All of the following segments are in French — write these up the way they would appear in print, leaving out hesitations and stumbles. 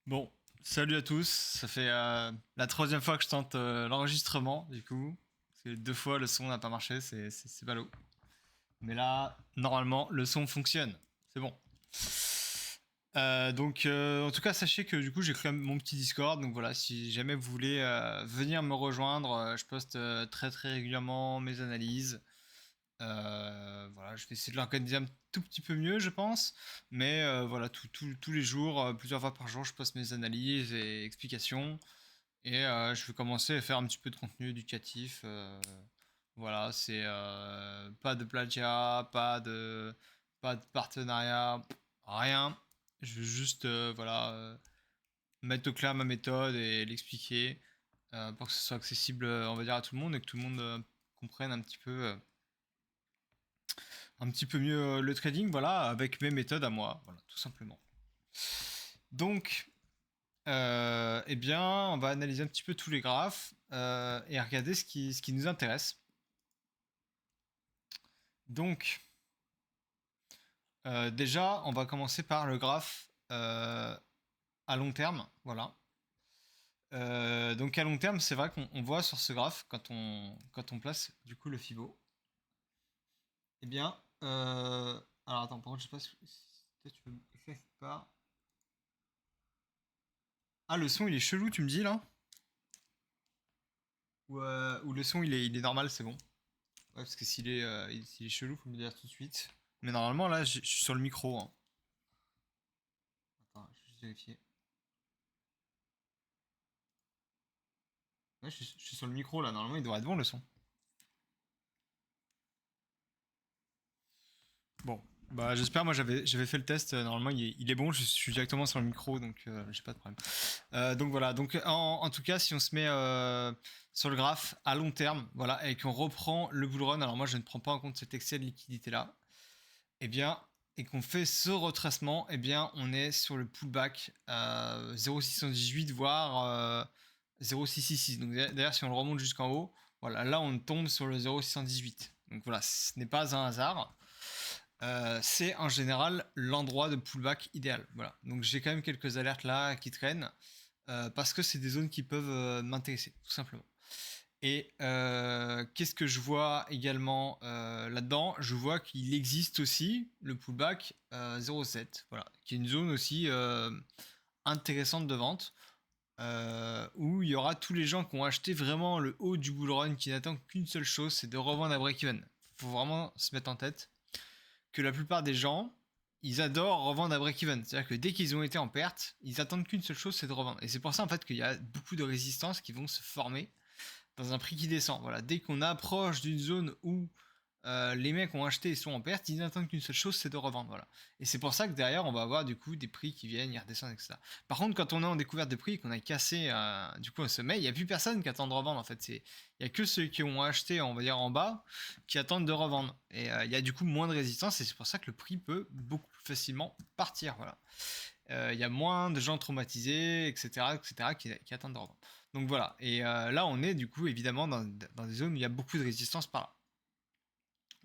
Bon, salut à tous. Ça fait la troisième fois que je tente l'enregistrement, du coup. Parce que deux fois, le son n'a pas marché, c'est ballot. Mais là, normalement, le son fonctionne. C'est bon. En tout cas, sachez que du coup, j'ai créé mon petit Discord. Donc voilà, si jamais vous voulez venir me rejoindre, je poste très très régulièrement mes analyses. Voilà, je vais essayer de l'organiser un tout petit peu mieux, je pense. Mais voilà, tous les jours, plusieurs fois par jour, je poste mes analyses et explications. Et je vais commencer à faire un petit peu de contenu éducatif. Voilà, c'est pas de plagiat, pas de partenariat, rien. Je veux juste voilà, mettre au clair ma méthode et l'expliquer pour que ce soit accessible, on va dire, à tout le monde et que tout le monde comprenne un petit peu mieux le trading, voilà, avec mes méthodes à moi, voilà, tout simplement. Donc, eh bien, on va analyser un petit peu tous les graphes et regarder ce qui nous intéresse. Donc, déjà, on va commencer par le graphe à long terme, voilà. Donc à long terme, c'est vrai qu'on voit sur ce graphe, quand on place du coup le Fibo, eh bien, alors attends, par contre, je sais pas si peut-être tu peux me faire pas. Ah, le son il est chelou, tu me dis là? Ou le son il est normal, c'est bon. Ouais, parce que s'il est chelou, faut me le dire tout de suite. Mais normalement, là, je suis sur le micro, hein. Attends, je vais juste vérifier. Ouais, je suis sur le micro là, normalement, il devrait être bon le son. Bon, bah j'espère, moi j'avais fait le test, normalement il est bon, je suis directement sur le micro, donc j'ai pas de problème. Donc voilà, donc en tout cas, si on se met sur le graphe à long terme, voilà, et qu'on reprend le bull run, alors moi je ne prends pas en compte cet excès de liquidité là, eh bien, et qu'on fait ce retracement, eh bien, on est sur le pullback 0,618 voire 0,666. Donc d'ailleurs, si on le remonte jusqu'en haut, voilà, là on tombe sur le 0,618. Donc voilà, ce n'est pas un hasard. C'est en général l'endroit de pullback idéal. Voilà. Donc j'ai quand même quelques alertes là qui traînent parce que c'est des zones qui peuvent m'intéresser, tout simplement. Et qu'est-ce que je vois également là-dedans? Je vois qu'il existe aussi le pullback 0,7, voilà, qui est une zone aussi intéressante de vente, où il y aura tous les gens qui ont acheté vraiment le haut du bull run, qui n'attendent qu'une seule chose, c'est de revendre à break-even. Il faut vraiment se mettre en tête que la plupart des gens, ils adorent revendre à break-even. C'est-à-dire que dès qu'ils ont été en perte, ils attendent qu'une seule chose, c'est de revendre. Et c'est pour ça en fait qu'il y a beaucoup de résistances qui vont se former dans un prix qui descend. Voilà, dès qu'on approche d'une zone où les mecs ont acheté et sont en perte, ils n'attendent qu'une seule chose, c'est de revendre. Voilà. Et c'est pour ça que derrière, on va avoir du coup des prix qui viennent, ils redescendent, etc. Par contre, quand on est en découverte de prix et qu'on a cassé du coup un sommet, il n'y a plus personne qui attend de revendre. En fait, il n'y a que ceux qui ont acheté, on va dire en bas, qui attendent de revendre. Et il y a du coup moins de résistance et c'est pour ça que le prix peut beaucoup plus facilement partir. Voilà. Il y a moins de gens traumatisés, etc., qui attendent de revendre. Donc voilà. Et là, on est du coup évidemment dans des zones où il y a beaucoup de résistance par là.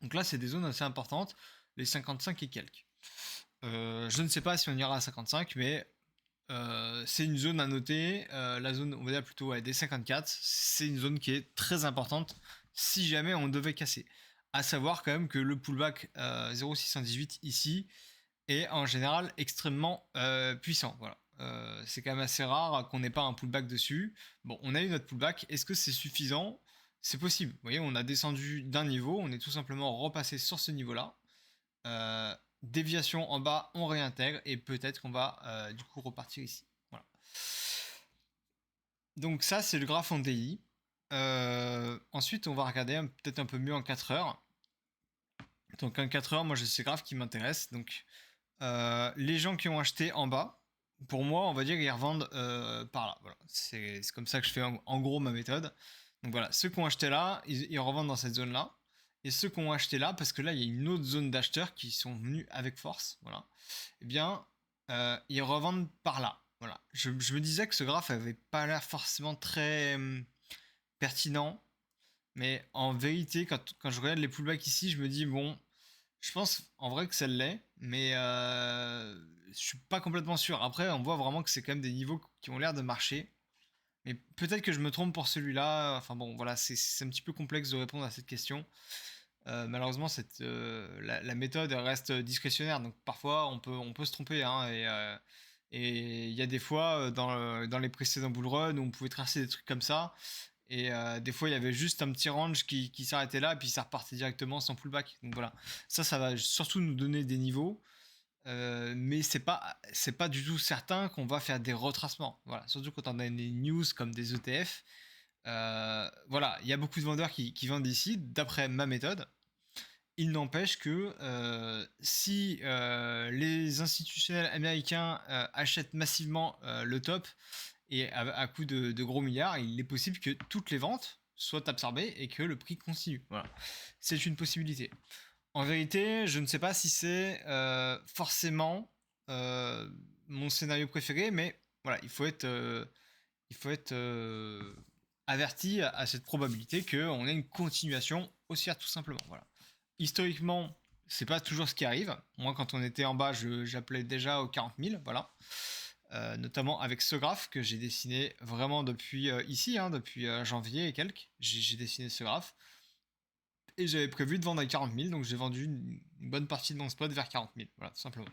Donc là, c'est des zones assez importantes, les 55 et quelques. Je ne sais pas si on ira à 55, mais c'est une zone à noter. La zone, on va dire plutôt des 54, c'est une zone qui est très importante si jamais on devait casser. À savoir quand même que le pullback 0,618 ici est en général extrêmement puissant. Voilà. C'est quand même assez rare qu'on n'ait pas un pullback dessus. Bon, on a eu notre pullback. Est-ce que c'est suffisant? C'est possible. Vous voyez, on a descendu d'un niveau, on est tout simplement repassé sur ce niveau-là. Déviation en bas, on réintègre et peut-être qu'on va du coup repartir ici. Voilà. Donc ça, c'est le graphe en DI. Ensuite, on va regarder peut-être un peu mieux en 4 heures. Donc en 4 heures, moi j'ai ces graphes qui m'intéressent. Donc les gens qui ont acheté en bas, pour moi, on va dire qu'ils revendent par là. Voilà. C'est comme ça que je fais en gros ma méthode. Donc voilà, ceux qui ont acheté là, ils revendent dans cette zone-là. Et ceux qui ont acheté là, parce que là, il y a une autre zone d'acheteurs qui sont venus avec force, voilà, eh bien, ils revendent par là. Voilà. Je me disais que ce graphe avait pas l'air forcément très pertinent, mais en vérité, quand je regarde les pullbacks ici, je me dis, bon, je pense en vrai que ça l'est, mais suis pas complètement sûr. Après, on voit vraiment que c'est quand même des niveaux qui ont l'air de marcher. Mais peut-être que je me trompe pour celui-là. Enfin bon, voilà, c'est un petit peu complexe de répondre à cette question. Malheureusement, la méthode elle reste discrétionnaire, donc parfois on peut se tromper, hein, et il y a des fois dans les précédents bull run où on pouvait tracer des trucs comme ça, et des fois il y avait juste un petit range qui s'arrêtait là, et puis ça repartait directement sans pullback. Donc voilà, ça va surtout nous donner des niveaux, mais c'est pas du tout certain qu'on va faire des retracements. Voilà, surtout quand on a des news comme des ETF. Voilà, il y a beaucoup de vendeurs qui vendent ici, d'après ma méthode. Il n'empêche que si les institutionnels américains achètent massivement le top et à coup de gros milliards, il est possible que toutes les ventes soient absorbées et que le prix continue. Voilà. C'est une possibilité. En vérité, je ne sais pas si c'est forcément mon scénario préféré, mais voilà, il faut être averti à cette probabilité qu'on ait une continuation haussière tout simplement. Voilà. Historiquement, c'est pas toujours ce qui arrive. Moi, quand on était en bas, j'appelais déjà aux 40 000, voilà. Notamment avec ce graphe que j'ai dessiné vraiment depuis ici, hein, depuis janvier et quelques. J'ai dessiné ce graphe. Et j'avais prévu de vendre à 40 000, donc j'ai vendu une bonne partie de mon spot vers 40 000. Voilà, tout simplement.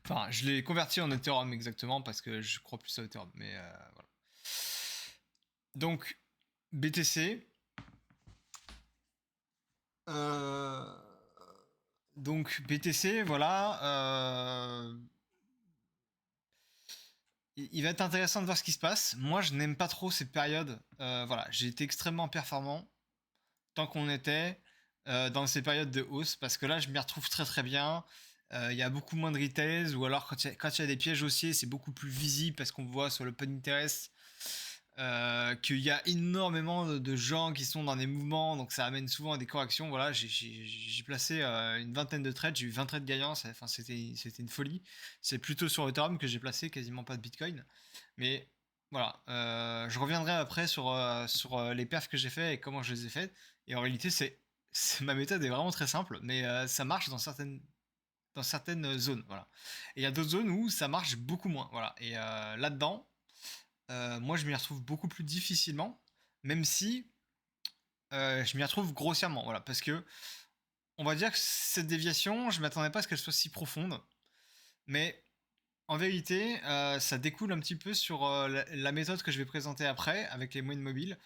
Enfin, je l'ai converti en Ethereum exactement parce que je crois plus à Ethereum. Mais voilà. Donc, BTC. Euh, donc, BTC, voilà. Il va être intéressant de voir ce qui se passe. Moi, je n'aime pas trop ces périodes. Voilà, j'ai été extrêmement performant tant qu'on était dans ces périodes de hausse parce que là, je m'y retrouve très très bien. Il y a beaucoup moins de retails ou alors quand il y a des pièges haussiers, c'est beaucoup plus visible parce qu'on voit sur le Pinterest qu'il y a énormément de gens qui sont dans des mouvements, donc ça amène souvent à des corrections. Voilà, j'ai placé une vingtaine de trades, j'ai eu 20 trades gagnants, enfin, c'était une folie. C'est plutôt sur Ethereum que j'ai placé, quasiment pas de Bitcoin. Mais voilà, je reviendrai après sur les perfs que j'ai fait et comment je les ai faites. Et en réalité, ma méthode est vraiment très simple, mais ça marche dans certaines zones. Voilà. Et il y a d'autres zones où ça marche beaucoup moins. Voilà. Et là-dedans, moi je m'y retrouve beaucoup plus difficilement, même si je m'y retrouve grossièrement, voilà, parce que on va dire que cette déviation, je m'attendais pas à ce qu'elle soit si profonde, mais en vérité, ça découle un petit peu sur la méthode que je vais présenter après, avec les moyennes mobiles,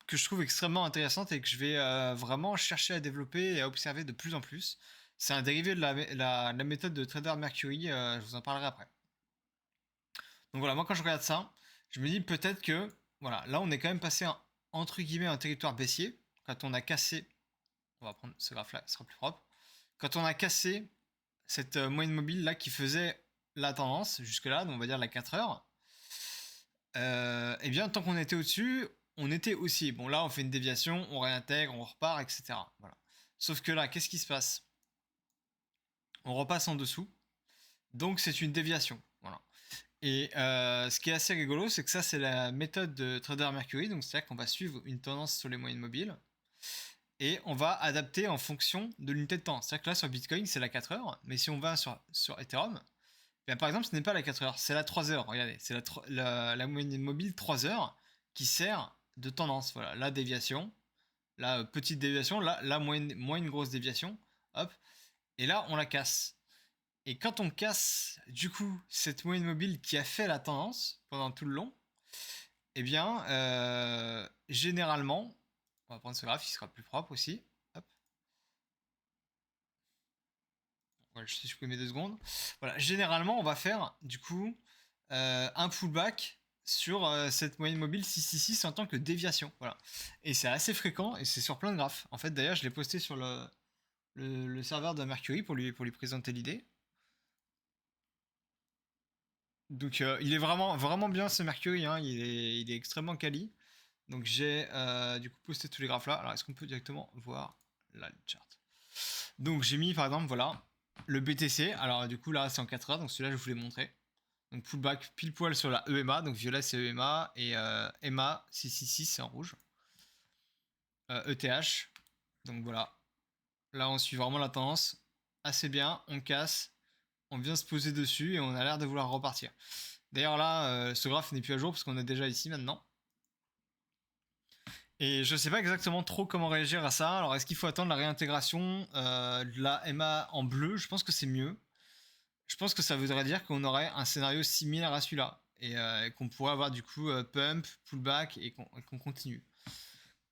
que je trouve extrêmement intéressante et que je vais vraiment chercher à développer et à observer de plus en plus. C'est un dérivé de la méthode de Trader Mercury, je vous en parlerai après. Donc voilà, moi quand je regarde ça, je me dis peut-être que, voilà, là on est quand même passé entre guillemets un territoire baissier, quand on a cassé, on va prendre ce graphe là, ce sera plus propre, quand on a cassé cette moyenne mobile là qui faisait la tendance jusque là, donc on va dire la 4 heures, et bien tant qu'on était au-dessus, on était haussier. Bon là on fait une déviation, on réintègre, on repart, etc. Voilà. Sauf que là, qu'est-ce qui se passe? On repasse en dessous, donc c'est une déviation. Voilà. Et ce qui est assez rigolo, c'est que ça, c'est la méthode de Trader Mercury. Donc, c'est-à-dire qu'on va suivre une tendance sur les moyennes mobiles et on va adapter en fonction de l'unité de temps. C'est-à-dire que là, sur Bitcoin, c'est la 4 heures. Mais si on va sur Ethereum, bien, par exemple, ce n'est pas la 4 heures, c'est la 3 heures. Regardez, c'est la moyenne mobile 3 heures qui sert de tendance. Voilà, la déviation, la petite déviation, la moyenne grosse déviation. Hop. Et là, on la casse. Et quand on casse, du coup, cette moyenne mobile qui a fait la tendance pendant tout le long, eh bien, généralement, on va prendre ce graphe, il sera plus propre aussi. Hop. Voilà, je supprimer 2 secondes. Voilà, généralement, on va faire, du coup, un pullback sur cette moyenne mobile 666 en tant que déviation. Voilà. Et c'est assez fréquent et c'est sur plein de graphes. En fait, d'ailleurs, je l'ai posté sur le serveur de Mercury pour lui présenter l'idée. Donc il est vraiment, vraiment bien ce Mercury, hein. Il est extrêmement quali. Donc j'ai du coup posté tous les graphes là. Alors est-ce qu'on peut directement voir là le chart? Donc j'ai mis par exemple voilà le BTC. Alors du coup là c'est en 4 heures, donc celui-là je vous l'ai montré. Donc pullback pile poil sur la EMA, donc violet c'est EMA et EMA 666 c'est en rouge. ETH. Donc voilà. Là on suit vraiment la tendance assez bien, on casse on vient se poser dessus et on a l'air de vouloir repartir. D'ailleurs là, ce graphe n'est plus à jour parce qu'on est déjà ici maintenant. Et je sais pas exactement trop comment réagir à ça. Alors est-ce qu'il faut attendre la réintégration de la MA en bleu? Je pense que c'est mieux. Je pense que ça voudrait dire qu'on aurait un scénario similaire à celui-là. Et qu'on pourrait avoir du coup pump, pullback et qu'on continue.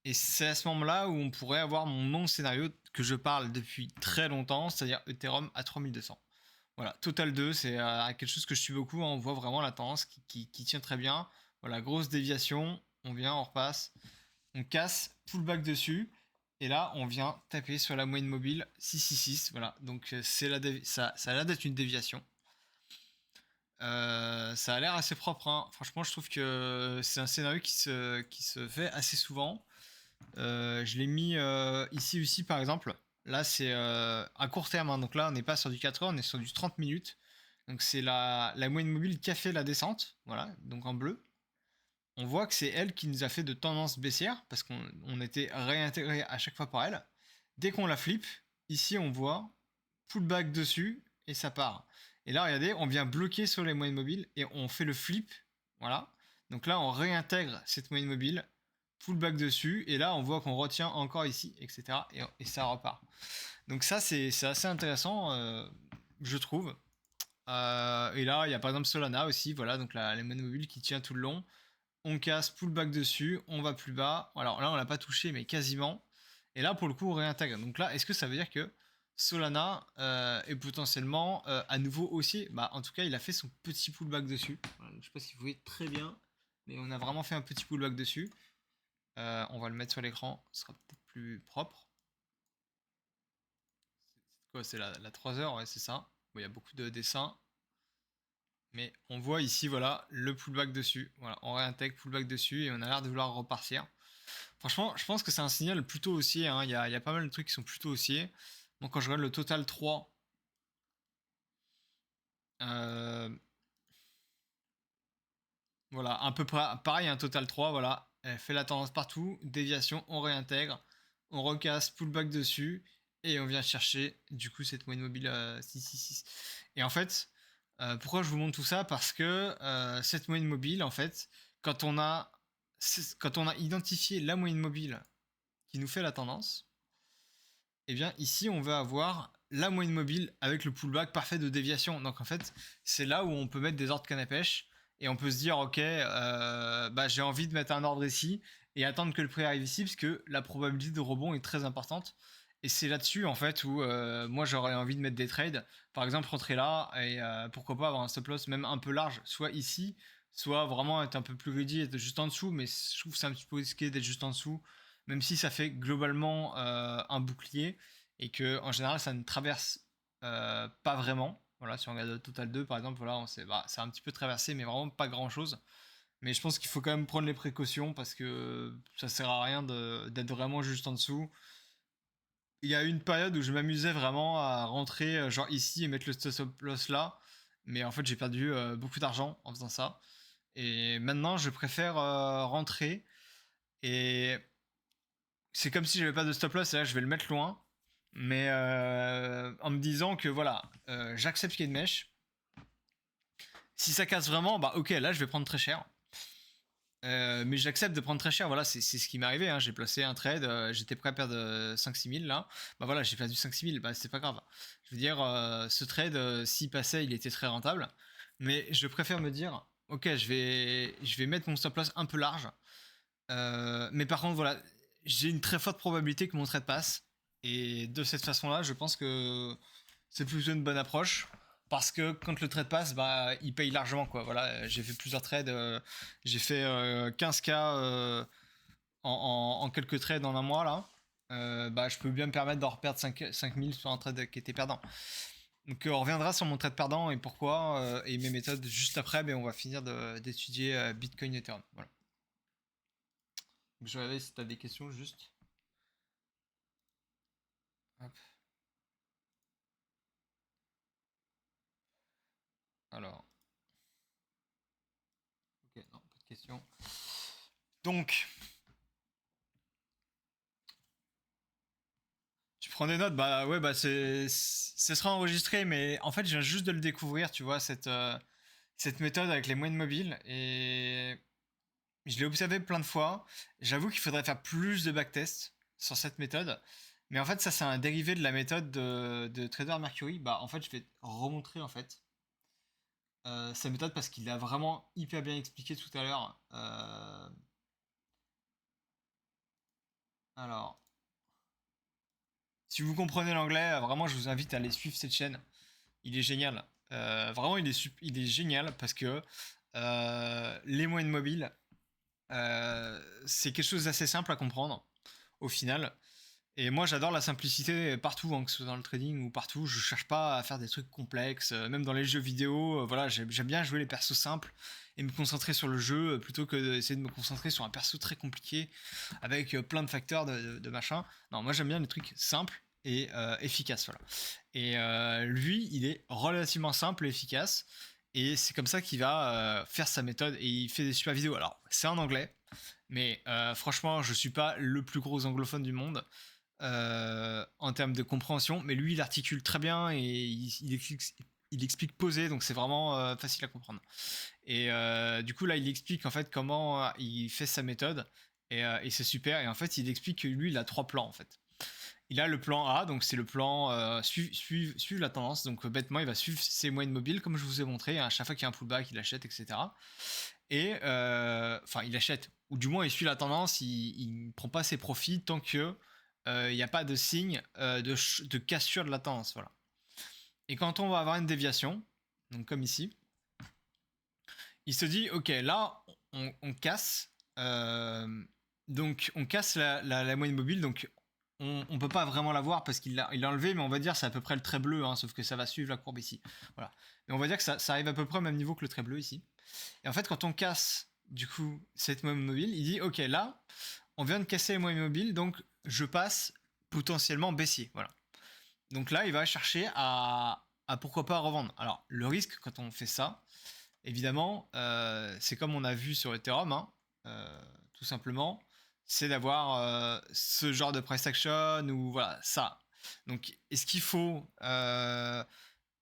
Et c'est à ce moment-là où on pourrait avoir mon non-scénario que je parle depuis très longtemps, c'est-à-dire Ethereum à 3200. Voilà, Total 2, c'est quelque chose que je suis beaucoup. Hein, on voit vraiment la tendance qui tient très bien. Voilà, grosse déviation, on vient, on repasse, on casse, pullback dessus. Et là, on vient taper sur la moyenne mobile 666. Voilà, donc ça a l'air d'être une déviation. Ça a l'air assez propre. Hein. Franchement, je trouve que c'est un scénario qui se fait assez souvent. Je l'ai mis ici aussi par exemple. Là c'est à court terme, hein. Donc là on n'est pas sur du 4 heures, on est sur du 30 minutes. Donc c'est la moyenne mobile qui a fait la descente, voilà, donc en bleu. On voit que c'est elle qui nous a fait de tendance baissière, parce qu'on était réintégré à chaque fois par elle. Dès qu'on la flip, ici on voit pullback dessus, et ça part. Et là regardez, on vient bloquer sur les moyennes mobiles, et on fait le flip, voilà. Donc là on réintègre cette moyenne mobile, pullback dessus, et là on voit qu'on retient encore ici, etc. Et ça repart. Donc ça c'est assez intéressant, je trouve. Et là il y a par exemple Solana aussi, voilà, donc la moyenne mobile qui tient tout le long. On casse, pullback dessus, on va plus bas. Alors là on l'a pas touché mais quasiment. Et là pour le coup on réintègre. Donc là est-ce que ça veut dire que Solana est potentiellement à nouveau haussier? Bah en tout cas il a fait son petit pullback dessus. Voilà, je sais pas si vous voyez très bien, mais on a vraiment fait un petit pullback dessus. On va le mettre sur l'écran, ce sera peut-être plus propre. C'est quoi? C'est la 3 heures, ouais, c'est ça. Bon, il y a beaucoup de dessins. Mais on voit ici, voilà, le pullback dessus. Voilà, on réintègre pullback dessus et on a l'air de vouloir repartir. Franchement, je pense que c'est un signal plutôt haussier. Hein. Il y a pas mal de trucs qui sont plutôt haussiers. Donc quand je regarde le total 3, voilà, un peu pareil, un total 3, voilà. Elle fait la tendance partout, déviation, on réintègre, on recasse, pullback dessus, et on vient chercher du coup cette moyenne mobile 666. Et en fait, pourquoi je vous montre tout ça? Parce que cette moyenne mobile, en fait, quand on a, quand on a identifié la moyenne mobile qui nous fait la tendance, et bien ici on veut avoir la moyenne mobile avec le pullback parfait de déviation. Donc en fait, c'est là où on peut mettre des ordres canne à pêche et on peut se dire ok, bah, j'ai envie de mettre un ordre ici et attendre que le prix arrive ici parce que la probabilité de rebond est très importante. Et c'est là-dessus en fait où moi j'aurais envie de mettre des trades. Par exemple rentrer là et pourquoi pas avoir un stop loss même un peu large, soit ici, soit vraiment être un peu plus greedy, être juste en dessous. Mais je trouve que c'est un petit peu risqué d'être juste en dessous, même si ça fait globalement un bouclier et que en général ça ne traverse pas vraiment. Voilà, si on regarde le Total 2 par exemple, voilà, c'est un petit peu traversé, mais vraiment pas grand chose. Mais je pense qu'il faut quand même prendre les précautions parce que ça sert à rien d'être vraiment juste en dessous. Il y a eu une période où je m'amusais vraiment à rentrer genre ici et mettre le stop loss là, mais en fait j'ai perdu beaucoup d'argent en faisant ça. Et maintenant je préfère rentrer et c'est comme si j'avais pas de stop loss et là je vais le mettre loin, mais en me disant que voilà, j'accepte qu'il y ait une mèche. Si ça casse vraiment, bah ok, là je vais prendre très cher. Mais j'accepte de prendre très cher, voilà, c'est ce qui m'est arrivé. Hein. J'ai placé un trade, j'étais prêt à perdre 5-6 000 là. Bah voilà, j'ai perdu 5-6 000, bah c'est pas grave. Je veux dire, ce trade, s'il passait, il était très rentable. Mais je préfère me dire, ok, je vais mettre mon stop loss un peu large. Mais par contre, voilà, j'ai une très forte probabilité que mon trade passe. Et de cette façon-là, je pense que c'est plutôt une bonne approche. Parce que quand le trade passe, bah, il paye largement. Quoi. Voilà, j'ai fait plusieurs trades. J'ai fait 15K en quelques trades en un mois. Là. Bah, je peux bien me permettre d'en reperdre 5 000 sur un trade qui était perdant. Donc on reviendra sur mon trade perdant et pourquoi et mes méthodes juste après. Mais on va finir d'étudier Bitcoin et Ethereum. Voilà. Je vais regarder si tu as des questions juste. Hop. Alors. Ok, non, pas de questions. Donc, prends des notes, bah ouais, bah ce sera enregistré, mais en fait, je viens juste de le découvrir, tu vois, cette méthode avec les moyennes mobiles, et je l'ai observé plein de fois. J'avoue qu'il faudrait faire plus de backtest sur cette méthode, mais en fait, ça, c'est un dérivé de la méthode de Trader Mercury. Bah, en fait, je vais te remontrer, en fait, sa méthode parce qu'il l'a vraiment hyper bien expliqué tout à l'heure. Alors, si vous comprenez l'anglais, vraiment, je vous invite à aller suivre cette chaîne. Il est génial. Vraiment, il est génial parce que les moyennes mobiles, c'est quelque chose d'assez simple à comprendre au final. Et moi, j'adore la simplicité partout, hein, que ce soit dans le trading ou partout. Je cherche pas à faire des trucs complexes, même dans les jeux vidéo. Voilà, j'aime bien jouer les persos simples et me concentrer sur le jeu plutôt que d'essayer de me concentrer sur un perso très compliqué avec plein de facteurs de machin. Non, moi j'aime bien les trucs simples et efficaces. Voilà. Et lui, il est relativement simple et efficace. Et c'est comme ça qu'il va faire sa méthode. Et il fait des super vidéos. Alors, c'est en anglais. Mais franchement, je suis pas le plus gros anglophone du monde en termes de compréhension. Mais lui, il articule très bien et il explique posé. Donc, c'est vraiment facile à comprendre. Et du coup, là, il explique en fait comment il fait sa méthode. Et c'est super. Et en fait, il explique que lui, il a 3 plans en fait. Il a le plan A, donc c'est le plan suivre la tendance. Donc bêtement, il va suivre ses moyennes mobiles, comme je vous ai montré. À chaque fois qu'il y a un pullback, il achète, etc. Et enfin, il achète, ou du moins il suit la tendance. Il ne prend pas ses profits tant que il n'y a pas de signe de cassure de la tendance. Voilà. Et quand on va avoir une déviation, donc comme ici, il se dit, ok, là, on casse. Donc on casse la moyenne mobile, donc on peut pas vraiment la voir parce qu'il l'a enlevé, mais on va dire c'est à peu près le trait bleu, hein, sauf que ça va suivre la courbe ici. Voilà. Mais on va dire que ça arrive à peu près au même niveau que le trait bleu ici. Et en fait, quand on casse du coup cette moyenne mobile, il dit ok, là, on vient de casser les moyennes mobiles, donc je passe potentiellement baissier. Voilà. Donc là, il va chercher à pourquoi pas revendre. Alors le risque quand on fait ça, évidemment, c'est comme on a vu sur Ethereum, hein, tout simplement, c'est d'avoir ce genre de price action ou voilà, ça. Donc, est-ce qu'il faut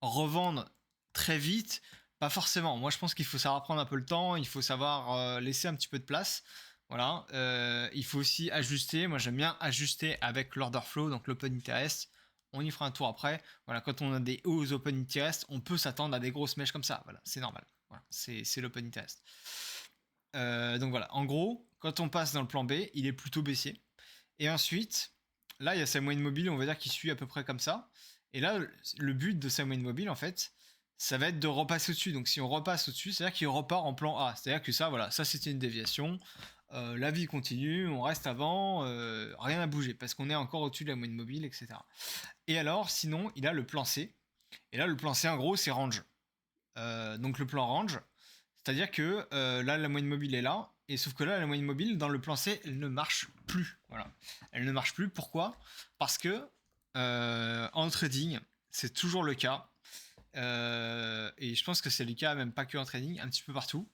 revendre très vite? Pas forcément. Moi, je pense qu'il faut savoir prendre un peu le temps, il faut savoir laisser un petit peu de place. Voilà. Il faut aussi ajuster. Moi, j'aime bien ajuster avec l'order flow, donc l'open interest. On y fera un tour après. Voilà, quand on a des hauts open interest, on peut s'attendre à des grosses mèches comme ça. Voilà, c'est normal. Voilà, c'est l'open interest. Donc voilà, en gros, quand on passe dans le plan B, il est plutôt baissier. Et ensuite, là, il y a sa moyenne mobile, on va dire qu'il suit à peu près comme ça. Et là, le but de sa moyenne mobile, en fait, ça va être de repasser au-dessus. Donc si on repasse au-dessus, c'est-à-dire qu'il repart en plan A. C'est-à-dire que ça, voilà, ça c'était une déviation. La vie continue, on reste avant, rien n'a bougé parce qu'on est encore au-dessus de la moyenne mobile, etc. Et alors, sinon, il a le plan C. Et là, le plan C, en gros, c'est range. Donc le plan range, c'est-à-dire que là, la moyenne mobile est là, et sauf que là, la moyenne mobile, dans le plan C, elle ne marche plus. Voilà. Elle ne marche plus. Pourquoi? Parce que en trading, c'est toujours le cas. Et je pense que c'est le cas, même pas que en trading, un petit peu partout.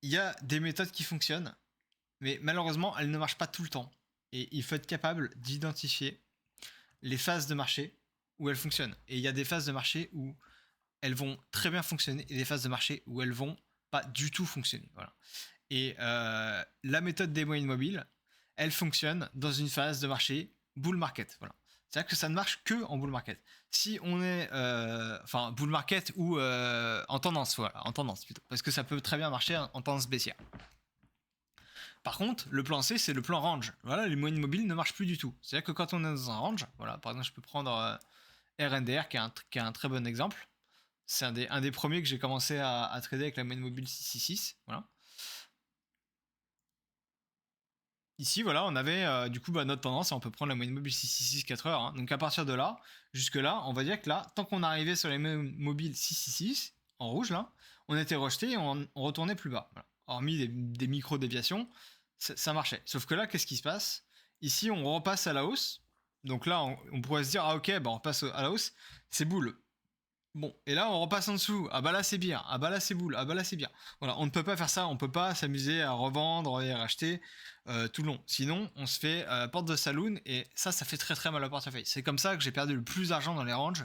Il y a des méthodes qui fonctionnent, mais malheureusement, elles ne marchent pas tout le temps. Et il faut être capable d'identifier les phases de marché où elles fonctionnent. Et il y a des phases de marché où elles vont très bien fonctionner et des phases de marché où elles vont pas du tout fonctionner. Voilà. Et la méthode des moyennes mobiles, elle fonctionne dans une phase de marché bull market. Voilà. C'est-à-dire que ça ne marche que en bull market. Si on est, enfin, bull market ou en tendance, voilà, en tendance plutôt, parce que ça peut très bien marcher en tendance baissière. Par contre, le plan C, c'est le plan range. Voilà, les moyennes mobiles ne marchent plus du tout. C'est-à-dire que quand on est dans un range, voilà, par exemple, je peux prendre RNDR qui est un très bon exemple. C'est un des premiers que j'ai commencé à trader avec la moyenne mobile 666. Voilà. Ici, voilà, on avait du coup notre tendance, et on peut prendre la moyenne mobile 666 4 heures. Hein. Donc à partir de là, jusque là, on va dire que là, tant qu'on arrivait sur les mobiles 666, en rouge là, on était rejeté et on retournait plus bas. Voilà. Hormis des micro-déviations, ça marchait. Sauf que là, qu'est-ce qui se passe? Ici, on repasse à la hausse. Donc là, on pourrait se dire, ah ok, bah on repasse à la hausse, c'est boule. Bon, et là on repasse en dessous. Ah bah là c'est bien. Ah bah là c'est boule. Ah bah là c'est bien. Voilà, on ne peut pas faire ça. On peut pas s'amuser à revendre et à racheter tout le long. Sinon, on se fait porte de saloon et ça fait très très mal au portefeuille. C'est comme ça que j'ai perdu le plus d'argent dans les ranges.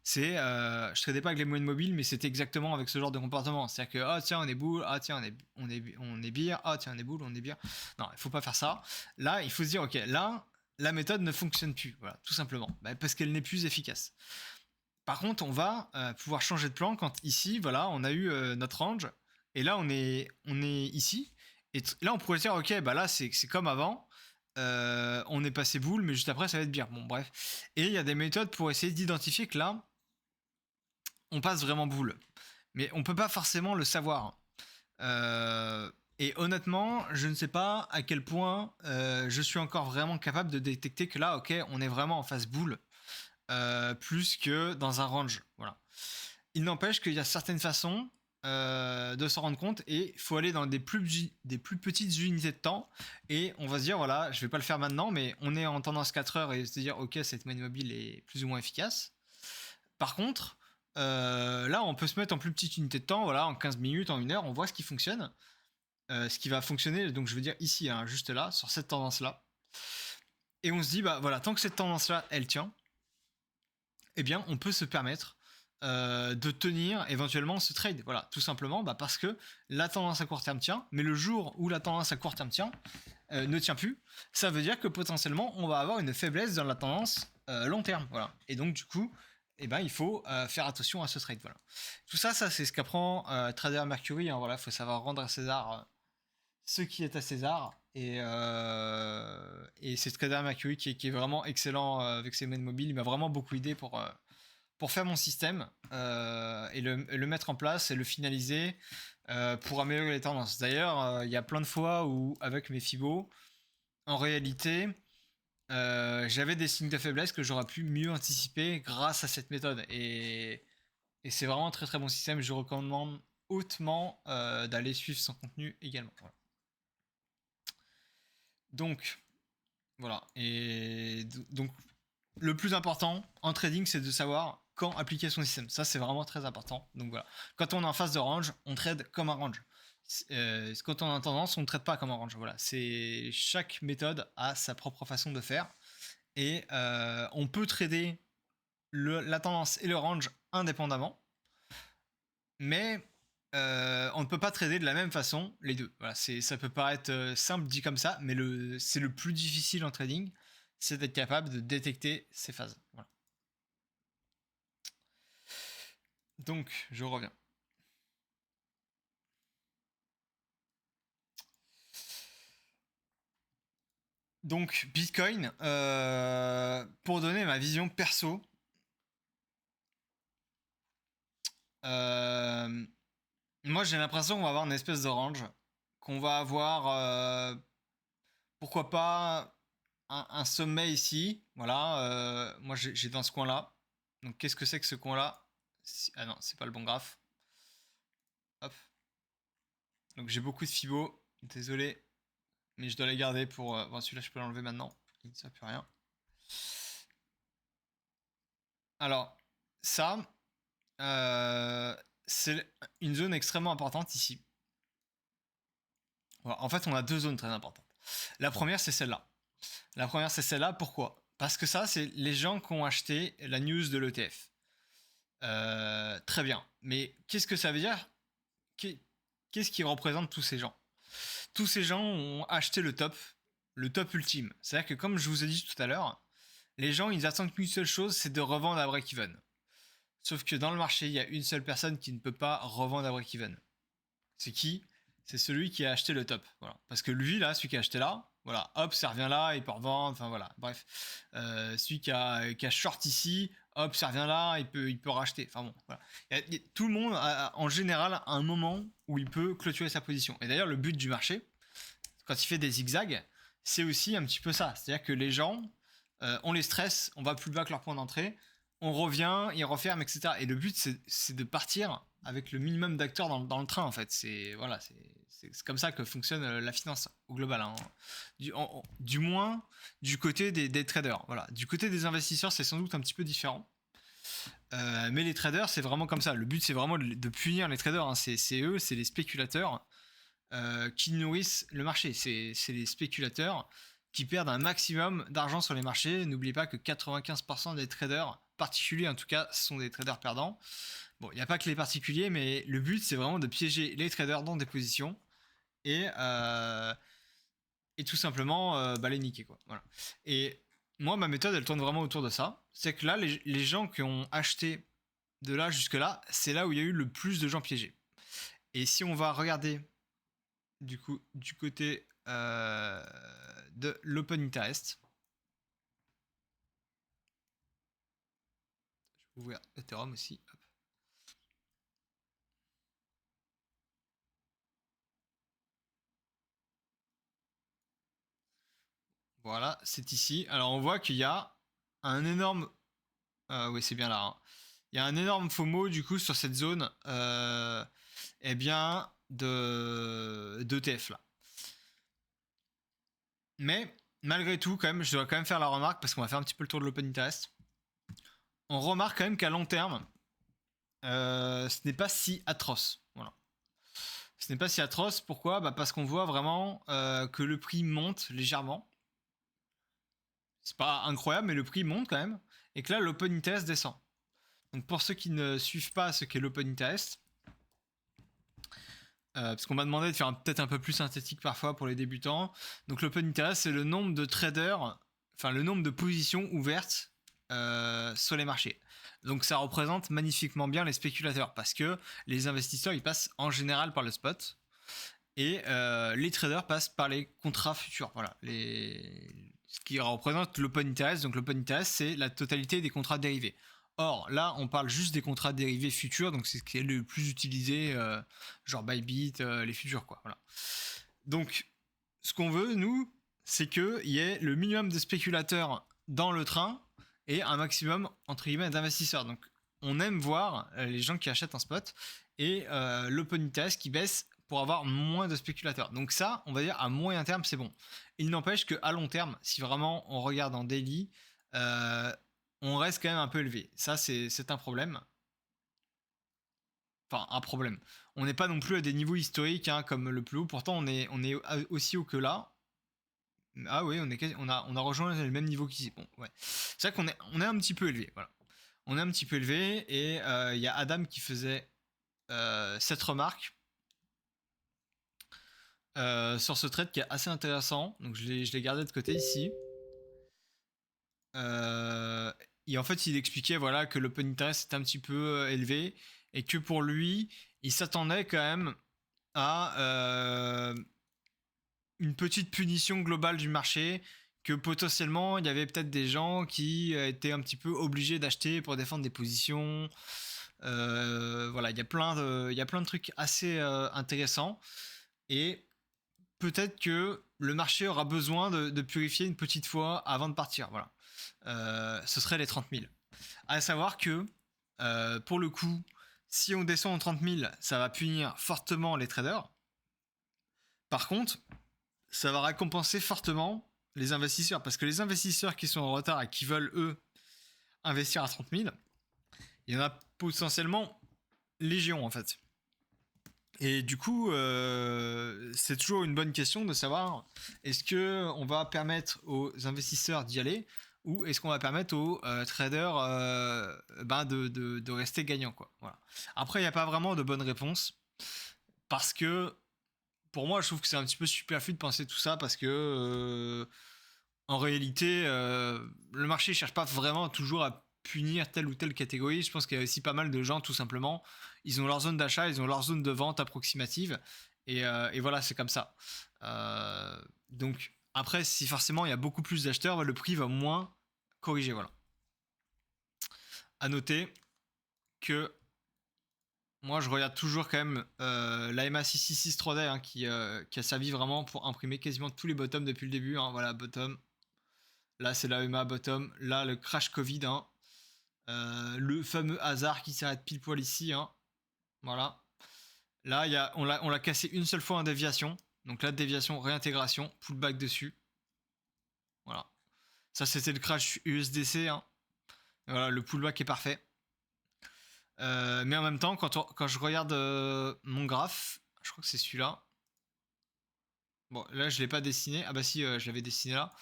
Je tradais pas avec les moyennes mobiles, mais c'était exactement avec ce genre de comportement. C'est-à-dire que ah tiens on est boule, ah tiens on est bière, ah tiens on est boule, on est bière. Non, il faut pas faire ça. Là, il faut se dire ok, là la méthode ne fonctionne plus. Voilà, tout simplement, bah, parce qu'elle n'est plus efficace. Par contre, on va pouvoir changer de plan quand ici, voilà, on a eu notre range, et là on est ici, et là on pourrait dire, ok, bah là c'est comme avant, on est passé boule, mais juste après ça va être bien. Bon, bref. Et il y a des méthodes pour essayer d'identifier que là, on passe vraiment boule. Mais on peut pas forcément le savoir. Et honnêtement, je ne sais pas à quel point je suis encore vraiment capable de détecter que là, ok, on est vraiment en phase boule. Plus que dans un range. Voilà. Il n'empêche qu'il y a certaines façons de s'en rendre compte et il faut aller dans des plus petites unités de temps et on va se dire voilà, je vais pas le faire maintenant, mais on est en tendance 4 heures et se dire ok, cette monnaie mobile est plus ou moins efficace. Par contre, là on peut se mettre en plus petite unité de temps, voilà, en 15 minutes, en 1 heure, on voit ce qui fonctionne. Ce qui va fonctionner, donc je veux dire ici, hein, juste là, sur cette tendance là. Et on se dit bah voilà, tant que cette tendance là elle tient, eh bien, on peut se permettre de tenir éventuellement ce trade. Voilà, tout simplement parce que la tendance à court terme tient, mais le jour où la tendance à court terme tient, ne tient plus, ça veut dire que potentiellement on va avoir une faiblesse dans la tendance long terme. Voilà. Et donc du coup, eh ben, il faut faire attention à ce trade. Voilà. Tout ça, c'est ce qu'apprend Trader Mercury. Hein, voilà, il faut savoir rendre à César ce qui est à César. Et c'est Trader Mercury qui est vraiment excellent avec ses modes mobiles. Il m'a vraiment beaucoup aidé pour faire mon système et le mettre en place et le finaliser pour améliorer les tendances. D'ailleurs, il y a plein de fois où, avec mes Fibo, en réalité, j'avais des signes de faiblesse que j'aurais pu mieux anticiper grâce à cette méthode. Et c'est vraiment un très très bon système. Je recommande hautement d'aller suivre son contenu également. Voilà. Donc, voilà. Et donc, le plus important en trading, c'est de savoir quand appliquer son système. Ça, c'est vraiment très important. Donc voilà. Quand on est en phase de range, on trade comme un range. Quand on est en tendance, on ne trade pas comme un range. Voilà. Chaque méthode a sa propre façon de faire. Et on peut trader la tendance et le range indépendamment. Mais on ne peut pas trader de la même façon les deux. Voilà, ça peut paraître simple dit comme ça, mais c'est le plus difficile en trading, c'est d'être capable de détecter ces phases. Voilà. Donc, je reviens. Donc, Bitcoin, pour donner ma vision perso, moi j'ai l'impression qu'on va avoir une espèce de range, qu'on va avoir, pourquoi pas, un sommet ici. Voilà, moi j'ai dans ce coin-là. Donc, qu'est-ce que c'est que ce coin-là? Ah non, c'est pas le bon graphe. Hop. Donc j'ai beaucoup de Fibo, désolé, mais je dois les garder pour. Bon, celui-là, je peux l'enlever maintenant, il ne sert plus à rien. Alors, ça, c'est une zone extrêmement importante ici. Voilà, en fait, on a deux zones très importantes. La première, c'est celle-là. La première, c'est celle-là. Pourquoi? Parce que ça, c'est les gens qui ont acheté la news de l'ETF. Très bien. Mais qu'est-ce que ça veut dire? Qu'est-ce qui représente tous ces gens? Tous ces gens ont acheté le top ultime. C'est-à-dire que comme je vous ai dit tout à l'heure, les gens ils attendent qu'une seule chose, c'est de revendre à break-even. Sauf que dans le marché, il y a une seule personne qui ne peut pas revendre à break-even. C'est qui? C'est celui qui a acheté le top. Voilà. Parce que lui, là, celui qui a acheté là, voilà, hop, ça revient là, il peut revendre, enfin voilà, bref. Celui qui a short ici, hop, ça revient là, il peut racheter. Enfin bon, voilà. Tout le monde, en général, a un moment où il peut clôturer sa position. Et d'ailleurs, le but du marché, quand il fait des zigzags, c'est aussi un petit peu ça. C'est-à-dire que les gens, on les stresse, on va plus bas que leur point d'entrée, on revient, ils referment, etc. Et le but, c'est de partir avec le minimum d'acteurs dans le train, en fait. C'est voilà, c'est comme ça que fonctionne la finance au global. Hein. Du moins, du côté des traders. Voilà. Du côté des investisseurs, c'est sans doute un petit peu différent. Mais les traders, c'est vraiment comme ça. Le but, c'est vraiment de punir les traders, hein. C'est eux, c'est les spéculateurs qui nourrissent le marché. C'est les spéculateurs qui perdent un maximum d'argent sur les marchés. N'oubliez pas que 95% des traders particuliers, en tout cas, sont des traders perdants. Bon, il n'y a pas que les particuliers, mais le but, c'est vraiment de piéger les traders dans des positions et, euh, et tout simplement les niquer, quoi. Voilà. Et moi, ma méthode, elle tourne vraiment autour de ça. C'est que là, les gens qui ont acheté de là jusque là, c'est là où il y a eu le plus de gens piégés. Et si on va regarder du coup du côté de l'open interest, je vais ouvrir Ethereum aussi. Hop. Voilà, c'est ici. Alors on voit qu'il y a un énorme, oui c'est bien là. Hein. Il y a un énorme FOMO du coup sur cette zone, eh bien d'ETF là. Mais malgré tout, quand même, je dois quand même faire la remarque parce qu'on va faire un petit peu le tour de l'open interest. On remarque quand même qu'à long terme, ce n'est pas si atroce. Voilà. Ce n'est pas si atroce. Pourquoi? Parce qu'on voit vraiment que le prix monte légèrement. C'est pas incroyable, mais le prix monte quand même. Et que là, l'open interest descend. Donc pour ceux qui ne suivent pas ce qu'est l'open interest, parce qu'on m'a demandé de faire peut-être un peu plus synthétique parfois pour les débutants. Donc l'open interest, c'est le nombre de traders, enfin le nombre de positions ouvertes sur les marchés. Donc ça représente magnifiquement bien les spéculateurs parce que les investisseurs ils passent en général par le spot et les traders passent par les contrats futurs. Voilà, ce qui représente l'open interest. Donc l'open interest c'est la totalité des contrats dérivés. Or, là, on parle juste des contrats dérivés futurs, donc c'est ce qui est le plus utilisé, genre Bybit, les futurs, quoi. Voilà. Donc, ce qu'on veut, nous, c'est qu'il y ait le minimum de spéculateurs dans le train et un maximum, entre guillemets, d'investisseurs. Donc, on aime voir les gens qui achètent en spot et l'open interest qui baisse pour avoir moins de spéculateurs. Donc ça, on va dire, à moyen terme, c'est bon. Il n'empêche qu'à long terme, si vraiment on regarde en daily, on reste quand même un peu élevé. Ça, c'est un problème. Enfin, un problème. On n'est pas non plus à des niveaux historiques hein, comme le plus haut. Pourtant, on est aussi haut que là. Ah oui, on a rejoint le même niveau qu'ici. Bon, ouais. C'est vrai on est un petit peu élevé. Voilà. On est un petit peu élevé et il y a Adam qui faisait cette remarque sur ce trade qui est assez intéressant. Donc je l'ai gardé de côté ici. Et en fait, il expliquait voilà, que l'open interest était un petit peu élevé et que pour lui, il s'attendait quand même à une petite punition globale du marché, que potentiellement il y avait peut-être des gens qui étaient un petit peu obligés d'acheter pour défendre des positions. Voilà, il y a plein de trucs assez intéressants et peut-être que le marché aura besoin de purifier une petite fois avant de partir. Voilà. Ce serait les 30 000. À savoir que, pour le coup, si on descend en 30 000, ça va punir fortement les traders. Par contre, ça va récompenser fortement les investisseurs. Parce que les investisseurs qui sont en retard et qui veulent, eux, investir à 30 000, il y en a potentiellement légion, en fait. Et du coup, c'est toujours une bonne question de savoir est-ce qu'on va permettre aux investisseurs d'y aller ou est-ce qu'on va permettre aux traders de rester gagnants quoi. Voilà. Après, il n'y a pas vraiment de bonne réponse parce que pour moi, je trouve que c'est un petit peu superflu de penser tout ça parce que en réalité, le marché ne cherche pas vraiment toujours à punir telle ou telle catégorie. Je pense qu'il y a aussi pas mal de gens, tout simplement, ils ont leur zone d'achat, ils ont leur zone de vente approximative. Et voilà, c'est comme ça. Donc, après, si forcément il y a beaucoup plus d'acheteurs, le prix va moins corriger. Voilà. À noter que moi, je regarde toujours quand même la MA 666 3D hein, qui a servi vraiment pour imprimer quasiment tous les bottoms depuis le début. Hein. Voilà, bottom. Là, c'est la EMA bottom. Là, le crash Covid. Hein. Le fameux hasard qui s'arrête pile poil ici. Hein. Voilà. Là, on l'a cassé une seule fois en déviation. Donc là, déviation, réintégration, pullback dessus. Voilà. Ça, c'était le crash USDC. Hein. Voilà, le pullback est parfait. Mais en même temps, quand je regarde mon graphe, je crois que c'est celui-là. Bon, là, je l'ai pas dessiné. Ah bah si, je l'avais dessiné là.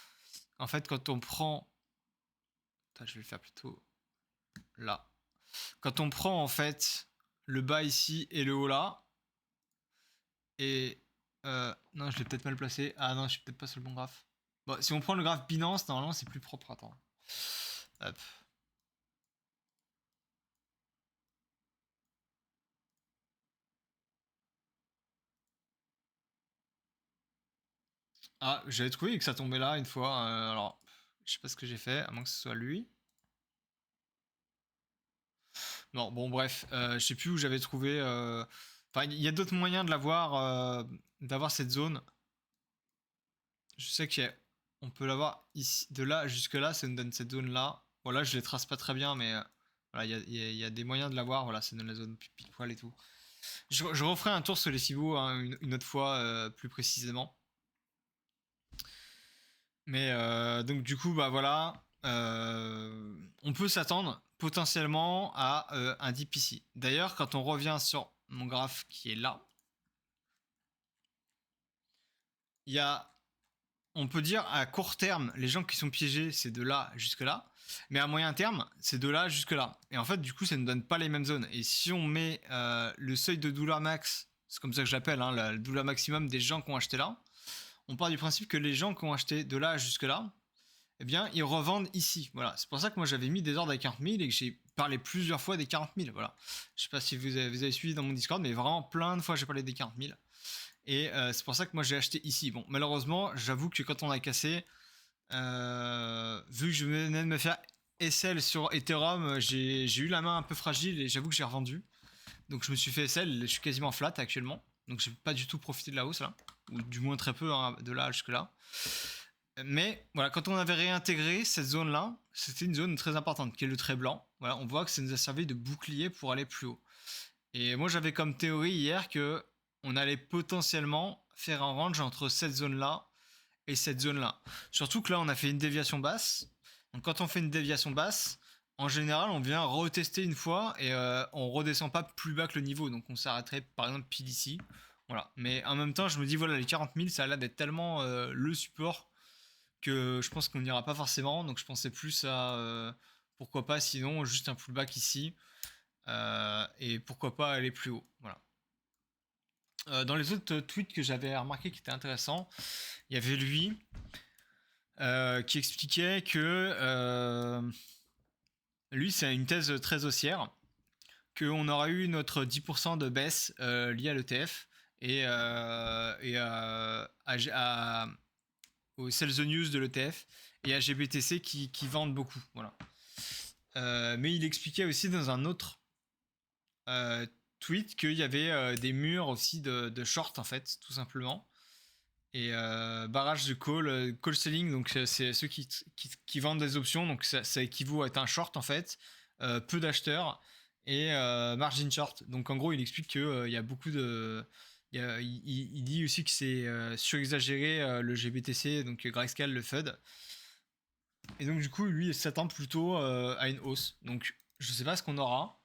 En fait, quand on prend... Attends, je vais le faire plutôt là. Quand on prend, en fait, le bas ici et le haut là, et... non, je l'ai peut-être mal placé. Ah non, je suis peut-être pas sur le bon graphe. Bon, si on prend le graphe Binance, normalement, c'est plus propre. Attends. Hop. Ah, j'avais trouvé que ça tombait là une fois. Alors, je sais pas ce que j'ai fait, à moins que ce soit lui. Non, bon, bref, je sais plus où j'avais trouvé. Enfin, il y a d'autres moyens de l'avoir, d'avoir cette zone. Je sais qu'on peut l'avoir ici, de là jusque là, ça nous donne cette zone là. Voilà, je les trace pas très bien, mais voilà, il y a des moyens de l'avoir. Voilà, ça donne la zone pile poil et tout. Je referai un tour sur les cibots hein, une autre fois, plus précisément. Mais donc du coup, bah voilà, on peut s'attendre potentiellement à un dip ici. D'ailleurs, quand on revient sur mon graphe qui est là, il y a, on peut dire à court terme, les gens qui sont piégés, c'est de là jusque là. Mais à moyen terme, c'est de là jusque là. Et en fait, du coup, ça ne donne pas les mêmes zones. Et si on met le seuil de douleur max, c'est comme ça que je l'appelle, hein, le douleur maximum des gens qui ont acheté là, on part du principe que les gens qui ont acheté de là jusque là, eh bien, ils revendent ici. Voilà. C'est pour ça que moi, j'avais mis des ordres à 40 000 et que j'ai parlé plusieurs fois des 40 000. Voilà. Je sais pas si vous avez suivi dans mon Discord, mais vraiment plein de fois, j'ai parlé des 40 000. Et c'est pour ça que moi, j'ai acheté ici. Bon, malheureusement, j'avoue que quand on a cassé, vu que je venais de me faire SL sur Ethereum, j'ai eu la main un peu fragile et j'avoue que j'ai revendu. Donc, je me suis fait SL, je suis quasiment flat actuellement. Donc, j'ai pas du tout profité de la hausse là. Ou du moins très peu hein, de là jusque là. Mais voilà, quand on avait réintégré cette zone-là, c'était une zone très importante, qui est le trait blanc. Voilà, on voit que ça nous a servi de bouclier pour aller plus haut. Et moi, j'avais comme théorie hier que on allait potentiellement faire un range entre cette zone-là et cette zone-là. Surtout que là, on a fait une déviation basse. Donc, quand on fait une déviation basse, en général, on vient retester une fois et on redescend pas plus bas que le niveau. Donc, on s'arrêterait par exemple pile ici. Voilà. Mais en même temps, je me dis, voilà, les 40 000, ça a l'air d'être tellement le support que je pense qu'on n'ira pas forcément. Donc je pensais plus à pourquoi pas sinon juste un pullback ici et pourquoi pas aller plus haut. Voilà. Dans les autres tweets que j'avais remarqué qui étaient intéressants, il y avait lui qui expliquait que lui c'est une thèse très haussière, qu'on aura eu notre 10% de baisse liée à l'ETF et aux sales news de l'ETF et à GBTC qui vendent beaucoup. Voilà. Mais il expliquait aussi dans un autre euh, tweet qu'il y avait des murs aussi de short en fait, tout simplement. Et barrage de call selling, donc c'est ceux qui vendent des options, donc ça équivaut à être un short en fait, peu d'acheteurs et margin short. Donc en gros, il explique qu'il y a beaucoup de. Il dit aussi que c'est surexagéré le GBTC, donc Grayscale, le FUD. Et donc du coup, lui, il s'attend plutôt à une hausse. Donc je sais pas ce qu'on aura.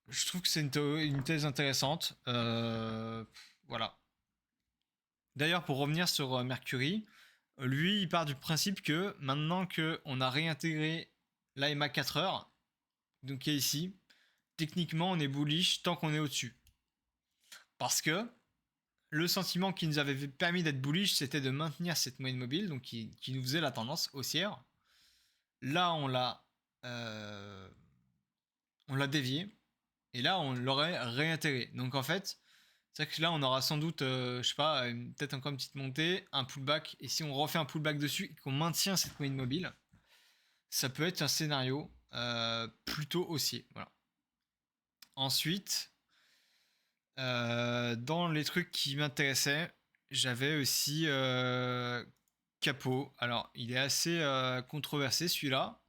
Je trouve que c'est une thèse intéressante. Voilà. D'ailleurs, pour revenir sur Mercury, lui, il part du principe que maintenant qu'on a réintégré l'AMA 4 heures, donc qui est ici, techniquement, on est bullish tant qu'on est au-dessus. Parce que le sentiment qui nous avait permis d'être bullish, c'était de maintenir cette moyenne mobile, donc qui nous faisait la tendance haussière. Là, euh, on l'a dévié, et là, on l'aurait réintégré. Donc en fait, c'est vrai que là, on aura sans doute, je sais pas, peut-être encore une petite montée, un pullback. Et si on refait un pullback dessus et qu'on maintient cette moyenne mobile, ça peut être un scénario plutôt haussier. Voilà. Ensuite, dans les trucs qui m'intéressaient, j'avais aussi Capot. Alors, il est assez controversé celui-là.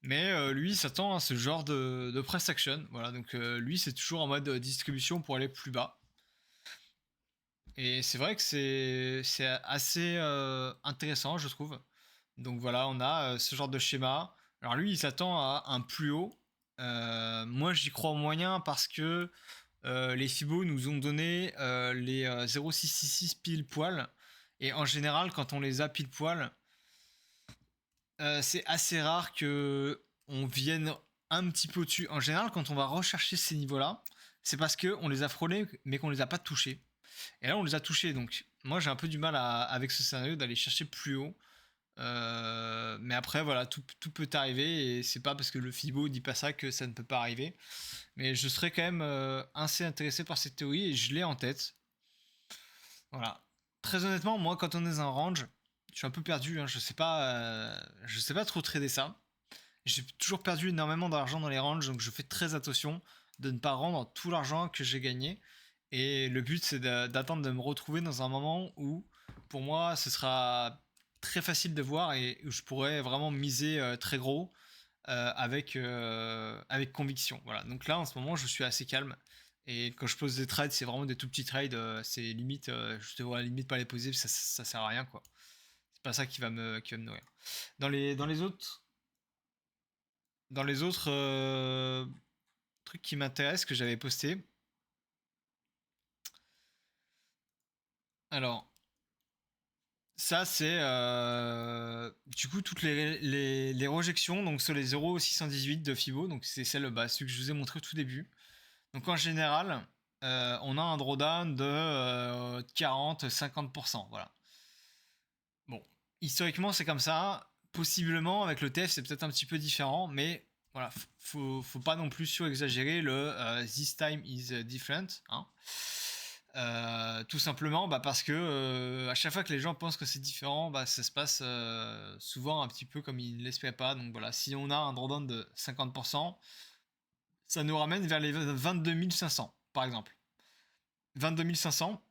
Mais lui, il s'attend à ce genre de press action. Voilà, donc lui, c'est toujours en mode distribution pour aller plus bas. Et c'est vrai que c'est assez intéressant, je trouve. Donc voilà, on a ce genre de schéma. Alors lui, il s'attend à un plus haut Moi, j'y crois moyen parce que les Fibo nous ont donné les 0,666 pile poil. Et en général, quand on les a pile poil, c'est assez rare que on vienne un petit peu au-dessus. En général, quand on va rechercher ces niveaux-là, c'est parce qu'on les a frôlés, mais qu'on les a pas touchés. Et là, on les a touchés. Donc, moi, j'ai un peu du mal avec ce scénario d'aller chercher plus haut. Mais après, voilà, tout peut arriver. Et c'est pas parce que le Fibo dit pas ça que ça ne peut pas arriver. Mais je serais quand même assez intéressé par cette théorie et je l'ai en tête. Voilà. Très honnêtement, moi, quand on est dans un range, je suis un peu perdu. Hein, je sais pas trop trader ça. J'ai toujours perdu énormément d'argent dans les ranges, donc je fais très attention de ne pas rendre tout l'argent que j'ai gagné. Et le but, c'est d'attendre de me retrouver dans un moment où, pour moi, ce sera très facile de voir et où je pourrais vraiment miser très gros avec conviction. Voilà. Donc là, en ce moment, je suis assez calme. Et quand je pose des trades, c'est vraiment des tout petits trades. C'est limite, je te vois limite pas les poser, ça sert à rien, quoi. C'est pas ça qui va me nourrir. Dans les autres, trucs qui m'intéressent que j'avais posté. Alors, ça c'est du coup toutes les rejections donc sur les 0,618 de Fibo, donc c'est celle bah, celui que je vous ai montré au tout début. Donc en général, on a un drawdown de 40-50%. Voilà. Bon, historiquement c'est comme ça. Possiblement avec le TF c'est peut-être un petit peu différent, mais voilà, faut pas non plus surexagérer le this time is different. Hein. Tout simplement bah, parce que à chaque fois que les gens pensent que c'est différent, bah, ça se passe souvent un petit peu comme ils ne l'espéraient pas. Donc voilà, si on a un drawdown de 50%, ça nous ramène vers les 22 500 par exemple. 22 500,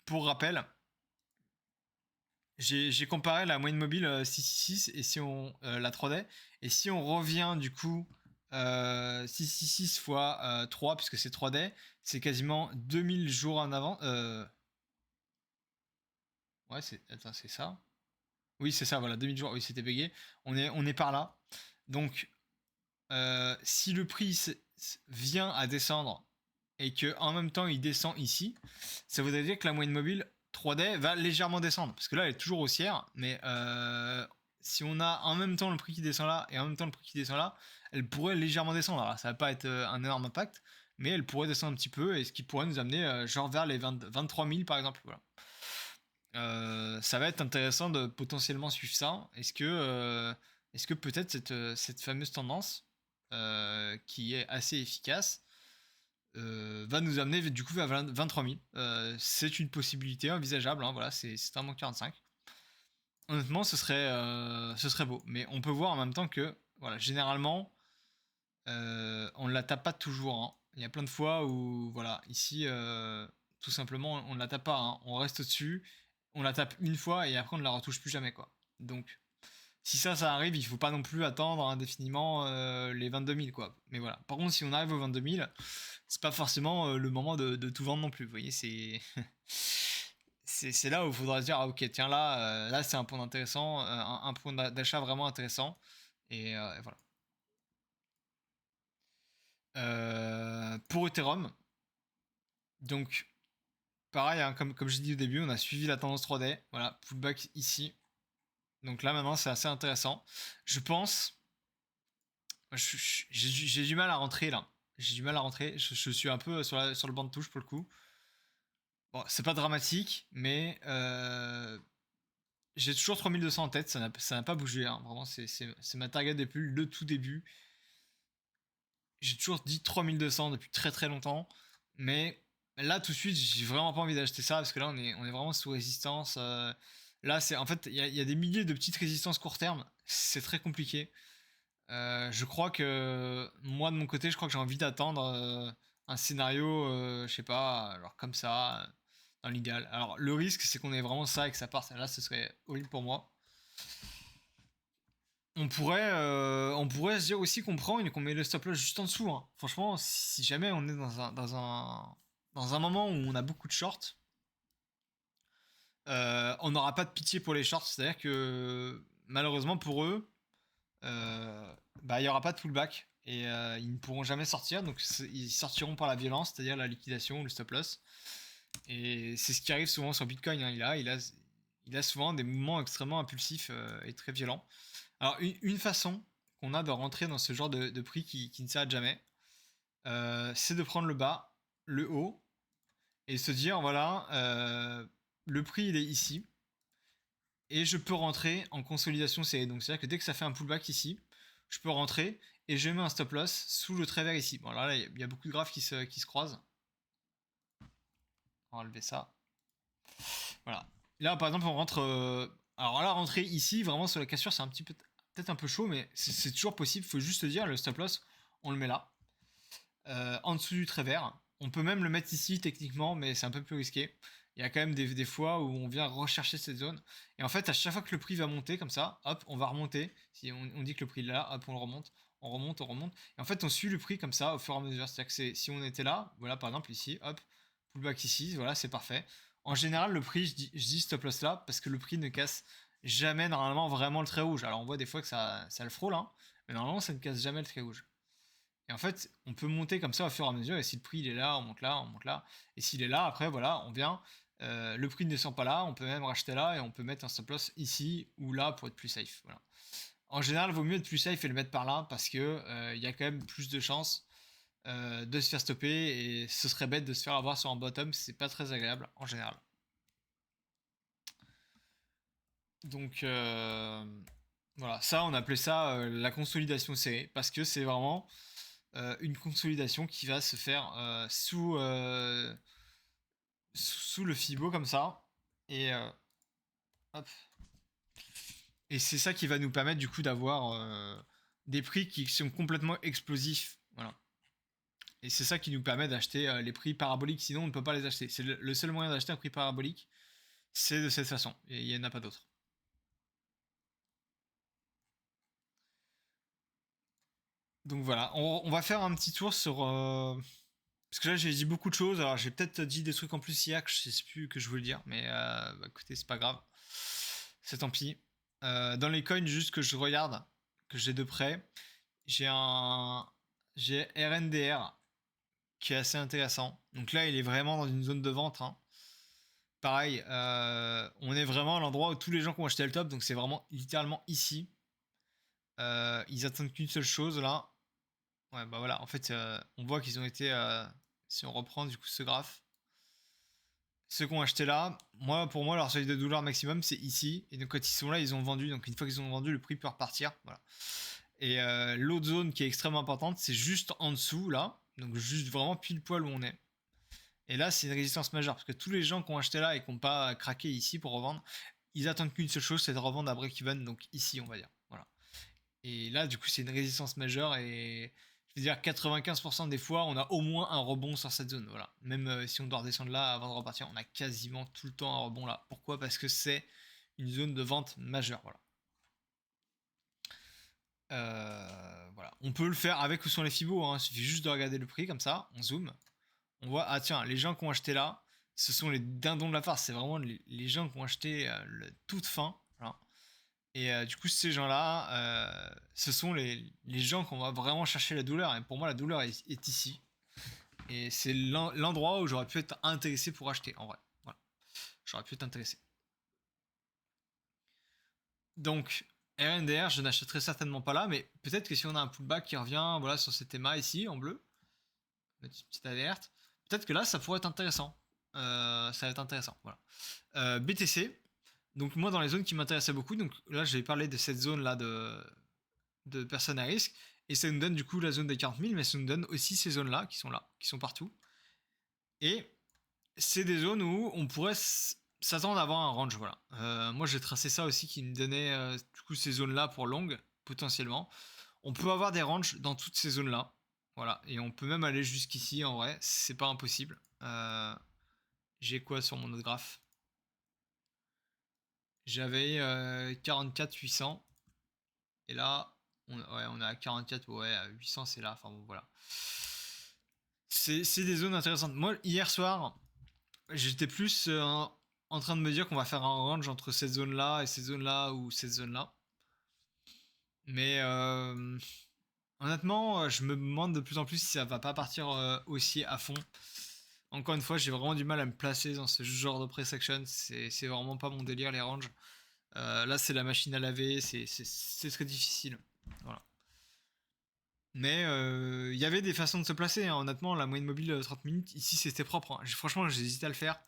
pour rappel, j'ai comparé la moyenne mobile 666 et si on la 3D, et si on revient du coup 666 fois 3 puisque c'est 3D, c'est quasiment 2000 jours en avant. Ouais, c'est ça. Oui, c'est ça, voilà, 2000 jours, oui, c'était bugué. On est par là. Donc, si le prix vient à descendre et que en même temps il descend ici, ça voudrait dire que la moyenne mobile 3D va légèrement descendre. Parce que là, elle est toujours haussière, mais si on a en même temps le prix qui descend là et en même temps le prix qui descend là, elle pourrait légèrement descendre. Alors, ça va pas être un énorme impact, mais elle pourrait descendre un petit peu et ce qui pourrait nous amener genre vers les 23 000 par exemple. Voilà. Ça va être intéressant de potentiellement suivre ça. Est-ce que peut-être cette fameuse tendance qui est assez efficace va nous amener du coup vers 23 000. C'est une possibilité envisageable. Hein, voilà, c'est un moins 45. Honnêtement, ce serait beau. Mais on peut voir en même temps que voilà, généralement, on ne la tape pas toujours. Hein. Il y a plein de fois où, voilà, ici, tout simplement, on ne la tape pas. Hein. On reste au-dessus, on la tape une fois et après on ne la retouche plus jamais, quoi. Donc, si ça arrive, il faut pas non plus attendre indéfiniment les 22 000, quoi. Mais voilà. Par contre, si on arrive aux 22 000, c'est pas forcément le moment de tout vendre non plus. Vous voyez, c'est. C'est là où il faudra se dire, ah, ok, tiens, là c'est un point intéressant, un point d'achat vraiment intéressant. Et voilà. Pour Ethereum, donc pareil, hein, comme j'ai dit au début, on a suivi la tendance 3D. Voilà, pullback ici. Donc là maintenant c'est assez intéressant. Je pense, j'ai du mal à rentrer là. J'ai du mal à rentrer. Je suis un peu sur le banc de touche pour le coup. Bon, c'est pas dramatique, mais j'ai toujours 3200 en tête. Ça n'a pas bougé. Hein. Vraiment, c'est ma target depuis le tout début. J'ai toujours dit 3200 depuis très très longtemps. Mais là, tout de suite, j'ai vraiment pas envie d'acheter ça parce que là, on est vraiment sous résistance. Là, c'est en fait, il y a des milliers de petites résistances court terme. C'est très compliqué. Je crois que moi, de mon côté, je crois que j'ai envie d'attendre un scénario, je sais pas, alors comme ça, dans l'idéal. Alors, le risque, c'est qu'on ait vraiment ça et que ça parte. Là, ce serait horrible pour moi. On pourrait se dire aussi qu'on prend et qu'on met le stop loss juste en dessous. Hein. Franchement, si jamais on est dans un moment où on a beaucoup de shorts, on n'aura pas de pitié pour les shorts. C'est-à-dire que malheureusement pour eux, bah, il n'y aura pas de pullback. et ils ne pourront jamais sortir, donc ils sortiront par la violence, c'est-à-dire la liquidation ou le stop loss. Et c'est ce qui arrive souvent sur Bitcoin, hein. Il a souvent des mouvements extrêmement impulsifs et très violents. Alors une façon qu'on a de rentrer dans ce genre de prix qui ne s'arrête jamais, c'est de prendre le bas, le haut, et se dire voilà, le prix il est ici, et je peux rentrer en consolidation serrée. Donc c'est à dire que dès que ça fait un pullback ici, je peux rentrer et je mets un stop loss sous le trait vert ici. Bon là il y a beaucoup de graphes qui se croisent. On va enlever ça. Voilà. Là par exemple on rentre. Alors là rentrer ici vraiment sur la cassure c'est un petit peu peut-être un peu chaud, mais c'est toujours possible. Il faut juste se dire le stop loss on le met là, en dessous du trait vert. On peut même le mettre ici techniquement, mais c'est un peu plus risqué. Il y a quand même des fois où on vient rechercher cette zone. Et en fait, à chaque fois que le prix va monter comme ça, hop, on va remonter. Si on dit que le prix est là, hop, on le remonte. On remonte, on remonte. Et en fait, on suit le prix comme ça au fur et à mesure. C'est-à-dire que si on était là, voilà, par exemple ici, hop, pullback ici, voilà, c'est parfait. En général, le prix, je dis stop loss là, parce que le prix ne casse jamais normalement vraiment le trait rouge. Alors on voit des fois que ça le frôle, hein, mais normalement ça ne casse jamais le trait rouge. Et en fait, on peut monter comme ça au fur et à mesure. Et si le prix il est là, on monte là, on monte là. Et s'il est là, après, voilà, on vient. Le prix ne descend pas là, on peut même racheter là et on peut mettre un stop loss ici ou là pour être plus safe. Voilà. En général, il vaut mieux être plus safe et le mettre par là parce que il y a quand même plus de chances de se faire stopper et ce serait bête de se faire avoir sur un bottom. C'est pas très agréable en général. Donc voilà, ça on appelait ça la consolidation serrée parce que c'est vraiment une consolidation qui va se faire sous le Fibo comme ça. Et hop. Et c'est ça qui va nous permettre du coup d'avoir des prix qui sont complètement explosifs. Voilà. Et c'est ça qui nous permet d'acheter les prix paraboliques. Sinon, on ne peut pas les acheter. C'est le seul moyen d'acheter un prix parabolique, c'est de cette façon. Et il n'y en a pas d'autre. Donc voilà, on va faire un petit tour sur. Parce que là, j'ai dit beaucoup de choses. Alors, j'ai peut-être dit des trucs en plus hier que je sais plus que je voulais dire. Mais bah, écoutez, c'est pas grave. C'est tant pis. Dans les coins, juste que je regarde, que j'ai de près, j'ai un. J'ai RNDR qui est assez intéressant. Donc là, il est vraiment dans une zone de vente, hein. Pareil, on est vraiment à l'endroit où tous les gens qui ont acheté le top, donc c'est vraiment littéralement ici. Ils attendent qu'une seule chose là. Ouais, bah voilà, en fait, on voit qu'ils ont été. Si on reprend du coup ce graphe, ceux qui ont acheté là, pour moi, leur seuil de douleur maximum c'est ici. Et donc quand ils sont là, ils ont vendu. Donc une fois qu'ils ont vendu, le prix peut repartir. Voilà. Et l'autre zone qui est extrêmement importante, c'est juste en dessous là. Donc juste vraiment pile poil où on est. Et là, c'est une résistance majeure parce que tous les gens qui ont acheté là et qui n'ont pas craqué ici pour revendre, ils attendent qu'une seule chose, c'est de revendre à break-even, donc ici, on va dire. Voilà. Et là, du coup, c'est une résistance majeure et je veux dire 95% des fois, on a au moins un rebond sur cette zone. Voilà. Même si on doit redescendre là avant de repartir, on a quasiment tout le temps un rebond là. Pourquoi? Parce que c'est une zone de vente majeure. Voilà. Voilà. On peut le faire avec ou sans les Fibo, hein. Il suffit juste de regarder le prix comme ça, on zoome. On voit, ah tiens, les gens qui ont acheté là, ce sont les dindons de la farce. C'est vraiment les gens qui ont acheté toute fin. Voilà. Et du coup, ces gens-là, ce sont les gens qu'on va vraiment chercher la douleur. Et pour moi, la douleur est ici. Et c'est l'endroit où j'aurais pu être intéressé pour acheter, en vrai. Voilà. J'aurais pu être intéressé. Donc, RNDR, je n'achèterai certainement pas là, mais peut-être que si on a un pullback qui revient voilà, sur cet EMA ici, en bleu, une petite alerte, peut-être que là, ça pourrait être intéressant. Ça va être intéressant, voilà. BTC, donc moi dans les zones qui m'intéressaient beaucoup, donc là j'ai parlé de cette zone là de personnes à risque, et ça nous donne du coup la zone des 40 000, mais ça nous donne aussi ces zones là, qui sont partout. Et c'est des zones où on pourrait s'attendre à avoir un range, voilà. Moi j'ai tracé ça aussi qui me donnait du coup ces zones là pour longue, potentiellement. On peut avoir des ranges dans toutes ces zones là, voilà, et on peut même aller jusqu'ici en vrai, c'est pas impossible. J'ai quoi sur mon autre graphe? J'avais 44 800 et là on est à 44, ouais, à 800 c'est là, enfin bon voilà. C'est des zones intéressantes. Moi hier soir j'étais plus en train de me dire qu'on va faire un range entre cette zone là et cette zone là ou cette zone là. Mais Honnêtement, je me demande de plus en plus si ça va pas partir haussier à fond. Encore une fois, j'ai vraiment du mal à me placer dans ce genre de price action. C'est vraiment pas mon délire, les ranges. Là, c'est la machine à laver, c'est très difficile. Voilà. Mais il y avait des façons de se placer, hein. Honnêtement, la moyenne mobile 30 minutes, ici c'était propre, hein. Franchement, j'ai hésité à le faire.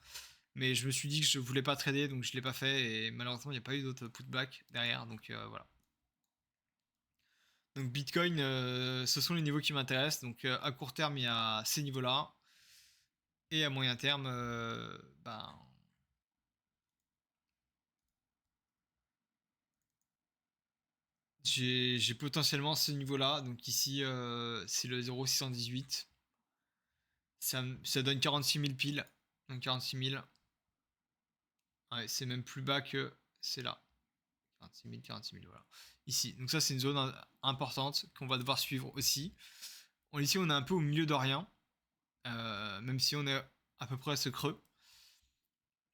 Mais je me suis dit que je voulais pas trader, donc je l'ai pas fait. Et malheureusement, il n'y a pas eu d'autres putback derrière. Donc voilà. Donc Bitcoin, ce sont les niveaux qui m'intéressent. Donc à court terme, il y a ces niveaux-là. Et à moyen terme, ben, j'ai potentiellement ce niveau-là. Donc ici, c'est le 0,618. Ça donne 46 000 piles. Donc 46 000. Ouais, c'est même plus bas que c'est là. 46 000, voilà. Ici. Donc ça, c'est une zone importante qu'on va devoir suivre aussi. Ici, on est un peu au milieu de rien. Même si on est à peu près à ce creux.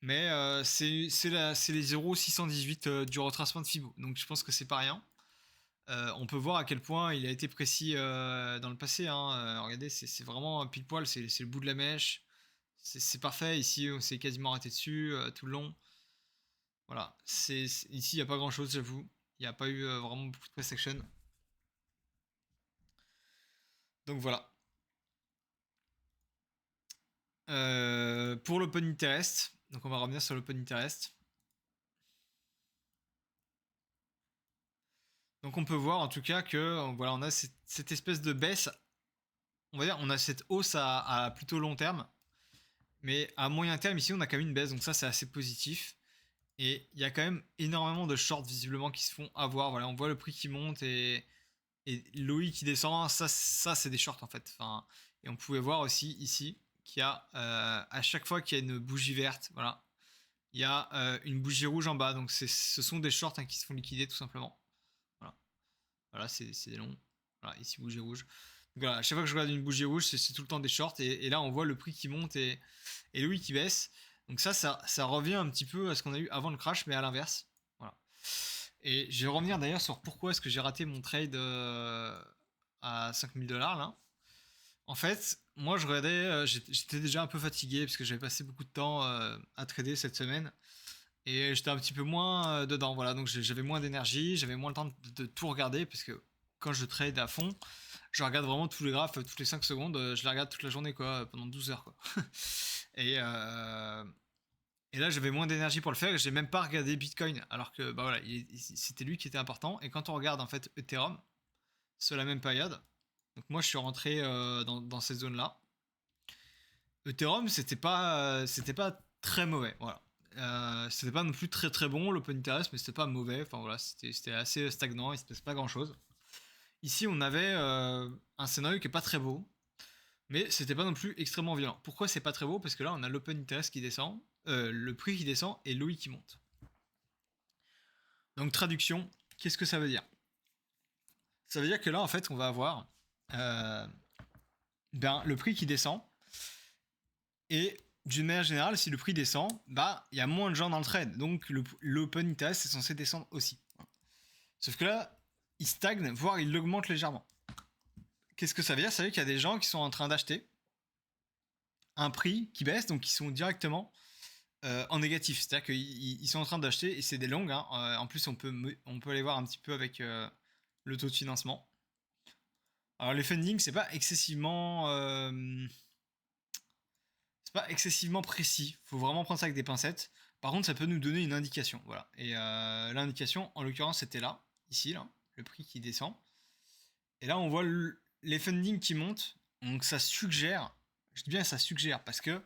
Mais c'est les 0,618 du retracement de Fibo. Donc je pense que c'est pas rien. On peut voir à quel point il a été précis dans le passé, hein. Regardez, c'est vraiment pile poil, c'est le bout de la mèche. C'est parfait. Ici, on s'est quasiment arrêté dessus tout le long. Voilà. Ici, il n'y a pas grand chose, j'avoue. Il n'y a pas eu vraiment beaucoup de press action. Donc voilà. Pour l'Open Interest, donc on va revenir sur l'Open Interest. Donc on peut voir en tout cas que voilà, on a cette espèce de baisse. On va dire, on a cette hausse à plutôt long terme. Mais à moyen terme, ici, on a quand même une baisse. Donc ça, c'est assez positif. Et il y a quand même énormément de shorts visiblement qui se font avoir. Voilà, on voit le prix qui monte et l'OI qui descend. Ça c'est des shorts en fait. Enfin, et on pouvait voir aussi ici qu'il y a à chaque fois qu'il y a une bougie verte, voilà, il y a une bougie rouge en bas. Donc ce sont des shorts, hein, qui se font liquider tout simplement. Voilà, voilà, c'est des longs. Voilà, ici bougie rouge. Donc voilà, à chaque fois que je regarde une bougie rouge, c'est tout le temps des shorts. Et là, on voit le prix qui monte et l'OI qui baisse. Donc ça revient un petit peu à ce qu'on a eu avant le crash, mais à l'inverse. Voilà. Et je vais revenir d'ailleurs sur pourquoi est-ce que j'ai raté mon trade à 5000 $ là. En fait, moi je regardais, j'étais déjà un peu fatigué parce que j'avais passé beaucoup de temps à trader cette semaine et j'étais un petit peu moins dedans. Voilà, donc j'avais moins d'énergie, j'avais moins le temps de tout regarder parce que quand je trade à fond, je regarde vraiment tous les graphes toutes les 5 secondes, je les regarde toute la journée quoi, pendant 12 heures quoi. et, euh, et là j'avais moins d'énergie pour le faire et j'ai même pas regardé Bitcoin alors que bah voilà, c'était lui qui était important. Et quand on regarde en fait Ethereum sur la même période, donc moi je suis rentré dans cette zone là. Ethereum c'était pas très mauvais, voilà. C'était pas non plus très très bon l'open interest, mais c'était pas mauvais, enfin voilà, c'était assez stagnant, il se passe pas grand chose. Ici on avait un scénario qui est pas très beau, mais c'était pas non plus extrêmement violent. Pourquoi c'est pas très beau? Parce que là on a l'open interest qui descend, le prix qui descend et l'OI qui monte. Donc traduction, qu'est-ce que ça veut dire? Ça veut dire que là en fait on va avoir le prix qui descend. Et d'une manière générale, si le prix descend, bah il y a moins de gens dans le trade. Donc l'open interest est censé descendre aussi. Sauf que là, il stagne, voire il augmente légèrement. Qu'est-ce que ça veut dire? Ça veut dire qu'il y a des gens qui sont en train d'acheter un prix qui baisse, donc qui sont directement en négatif. C'est-à-dire qu'ils sont en train d'acheter, et c'est des longues, hein. En plus, on peut aller voir un petit peu avec le taux de financement. Alors les funding, c'est pas excessivement précis. Faut vraiment prendre ça avec des pincettes. Par contre, ça peut nous donner une indication. Voilà. Et l'indication, en l'occurrence, c'était là, ici, là, le prix qui descend. Et là, on voit les funding qui montent. Donc ça suggère, je dis bien ça suggère, parce que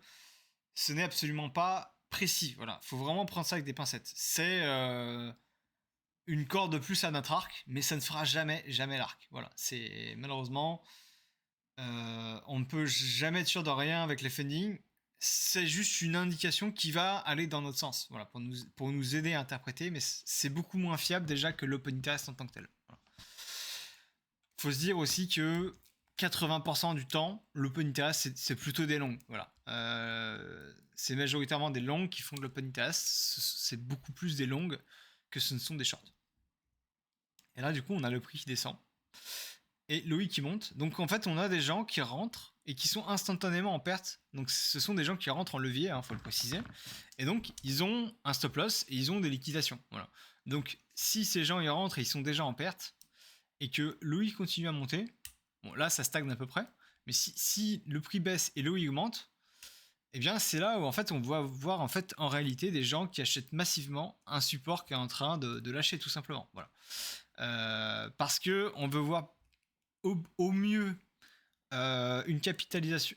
ce n'est absolument pas précis. Voilà. Faut vraiment prendre ça avec des pincettes. C'est une corde de plus à notre arc, mais ça ne fera jamais, jamais l'arc. Voilà. C'est malheureusement, on ne peut jamais être sûr de rien avec les funding. C'est juste une indication qui va aller dans notre sens, voilà, pour nous aider à interpréter, mais c'est beaucoup moins fiable déjà que l'open interest en tant que tel. Voilà. Faut se dire aussi que 80% du temps, l'open interest c'est plutôt des longues. Voilà. C'est majoritairement des longues qui font de l'open interest. C'est beaucoup plus des longues que ce ne sont des shorts. Et là, du coup, on a le prix qui descend. et Loïc qui monte. Donc en fait, on a des gens qui rentrent et qui sont instantanément en perte. Donc ce sont des gens qui rentrent en levier, hein, faut le préciser. Et donc ils ont un stop loss et ils ont des liquidations. Voilà. Donc si ces gens ils rentrent et ils sont déjà en perte et que Loïc continue à monter, bon là ça stagne à peu près. Mais si le prix baisse et Loïc augmente, eh bien c'est là où en fait on va voir en fait en réalité des gens qui achètent massivement un support qui est en train de lâcher tout simplement. Voilà. Parce que on veut voir au mieux une capitulation.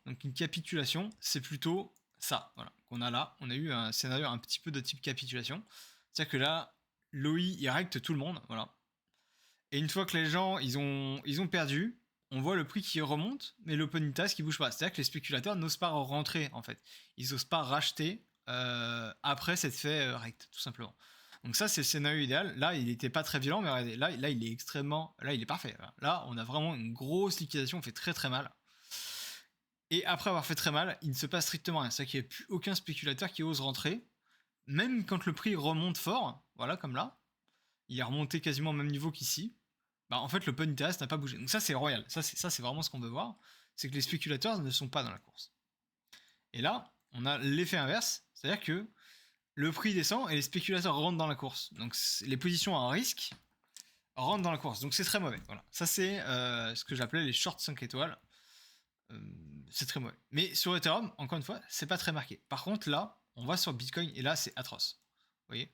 Donc une capitulation, c'est plutôt ça, voilà, qu'on a là. On a eu un scénario un petit peu de type capitulation. C'est-à-dire que là, l'OI, il recte tout le monde, voilà. Et une fois que les gens, ils ont perdu, on voit le prix qui remonte, mais l'open task qui bouge pas. C'est-à-dire que les spéculateurs n'osent pas rentrer, en fait. Ils n'osent pas racheter après cette fait rect, tout simplement. Donc ça, c'est le scénario idéal. Là, il n'était pas très violent, mais regardez, là, il est extrêmement... Là, il est parfait. Là, on a vraiment une grosse liquidation, on fait très très mal. Et après avoir fait très mal, il ne se passe strictement rien. C'est-à-dire qu'il n'y a plus aucun spéculateur qui ose rentrer, même quand le prix remonte fort, voilà, comme là. Il est remonté quasiment au même niveau qu'ici. Bah, en fait, l'open interest n'a pas bougé. Donc ça, c'est royal. Ça, c'est vraiment ce qu'on veut voir. C'est que les spéculateurs ne sont pas dans la course. Et là, on a l'effet inverse. C'est-à-dire que le prix descend et les spéculateurs rentrent dans la course. Donc les positions à risque rentrent dans la course. Donc c'est très mauvais. Voilà. Ça, c'est ce que j'appelais les shorts 5 étoiles. C'est très mauvais. Mais sur Ethereum, encore une fois, c'est pas très marqué. Par contre, là, on va sur Bitcoin et là, c'est atroce. Vous voyez?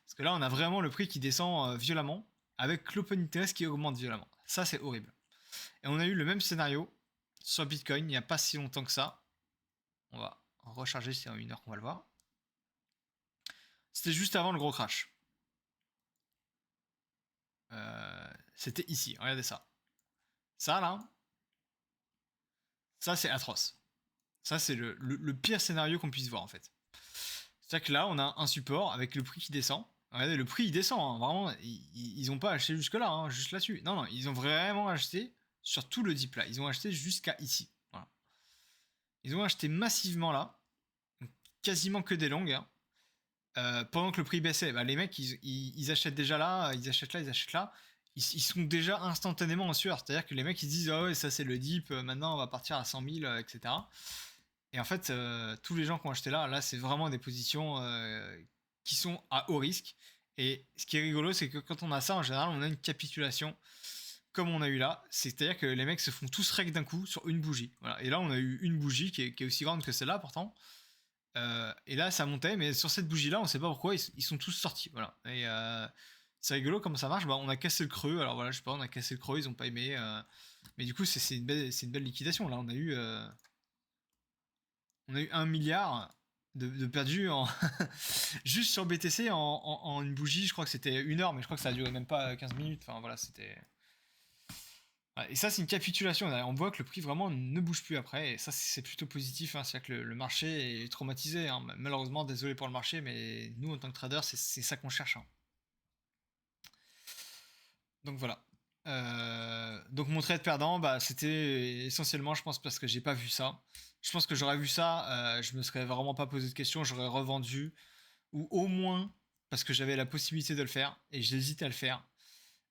Parce que là, on a vraiment le prix qui descend violemment avec l'open interest qui augmente violemment. Ça, c'est horrible. Et on a eu le même scénario sur Bitcoin il n'y a pas si longtemps que ça. On va recharger, c'est en 1 heure qu'on va le voir. C'était juste avant le gros crash. C'était ici, regardez ça. Ça là, ça c'est atroce. Ça c'est le pire scénario qu'on puisse voir en fait. C'est-à-dire que là on a un support avec le prix qui descend. Regardez, le prix il descend, hein. Vraiment, ils ont pas acheté jusque là, hein, juste là-dessus. Non, non, ils ont vraiment acheté sur tout le dip là. Ils ont acheté jusqu'à ici. Voilà. Ils ont acheté massivement là, quasiment que des longues. Hein. Pendant que le prix baissait, bah, les mecs ils achètent déjà là, ils achètent là, ils achètent là. Ils sont déjà instantanément en sueur. C'est-à-dire que les mecs ils disent ah ouais ça c'est le dip, maintenant on va partir à 100 000, etc. Et en fait tous les gens qui ont acheté là, c'est vraiment des positions qui sont à haut risque. Et ce qui est rigolo c'est que quand on a ça en général on a une capitulation comme on a eu là. C'est-à-dire que les mecs se font tous rec d'un coup sur une bougie. Voilà. Et là on a eu une bougie qui est aussi grande que celle-là pourtant. Et là ça montait mais sur cette bougie là on sait pas pourquoi ils sont tous sortis voilà et c'est rigolo comment ça marche. Bah, on a cassé le creux, alors voilà je sais pas, on a cassé le creux, ils ont pas aimé mais du coup c'est une belle liquidation. Là on a eu 1 milliard de perdus en juste sur BTC en une bougie. Je crois que c'était 1 heure mais je crois que ça a duré même pas 15 minutes, enfin voilà c'était. Et ça, c'est une capitulation. On voit que le prix vraiment ne bouge plus après. Et ça, c'est plutôt positif. Hein. C'est-à-dire que le marché est traumatisé. Hein. Malheureusement, désolé pour le marché, mais nous, en tant que traders, c'est ça qu'on cherche. Hein. Donc voilà. Donc mon trade perdant, bah, c'était essentiellement, je pense, parce que j'ai pas vu ça. Je pense que j'aurais vu ça, je me serais vraiment pas posé de questions. J'aurais revendu. Ou au moins, parce que j'avais la possibilité de le faire. Et j'hésitais à le faire.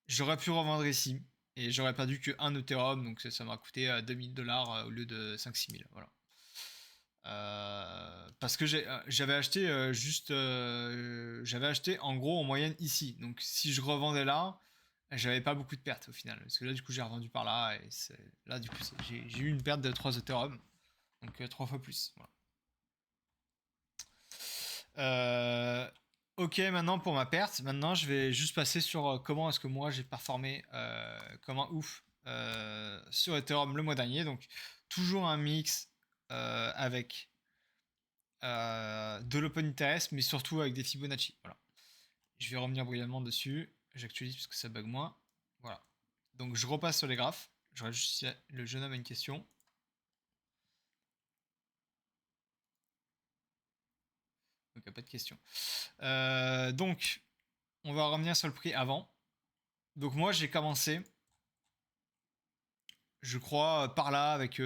J'aurais pu revendre ici. Et j'aurais perdu que 1 Ethereum, donc ça m'a coûté 2000 $ au lieu de 5-6 000. Voilà. Parce que j'avais acheté j'avais acheté en gros en moyenne ici. Donc si je revendais là, j'avais pas beaucoup de pertes au final. Parce que là, du coup, j'ai revendu par là. Et là, du coup, j'ai eu une perte de 3 Ethereum. Donc 3 fois plus. Voilà. Ok, maintenant pour ma perte, maintenant je vais juste passer sur comment est-ce que moi j'ai performé comme un ouf sur Ethereum le mois dernier. Donc toujours un mix avec de l'open interest, mais surtout avec des Fibonacci. Voilà. Je vais revenir brièvement dessus. J'actualise parce que ça bug moins. Voilà. Donc je repasse sur les graphes. Je regarde juste si le jeune homme a une question. Donc il n'y a pas de question. Donc on va revenir sur le prix avant. Donc moi j'ai commencé, je crois, par là avec...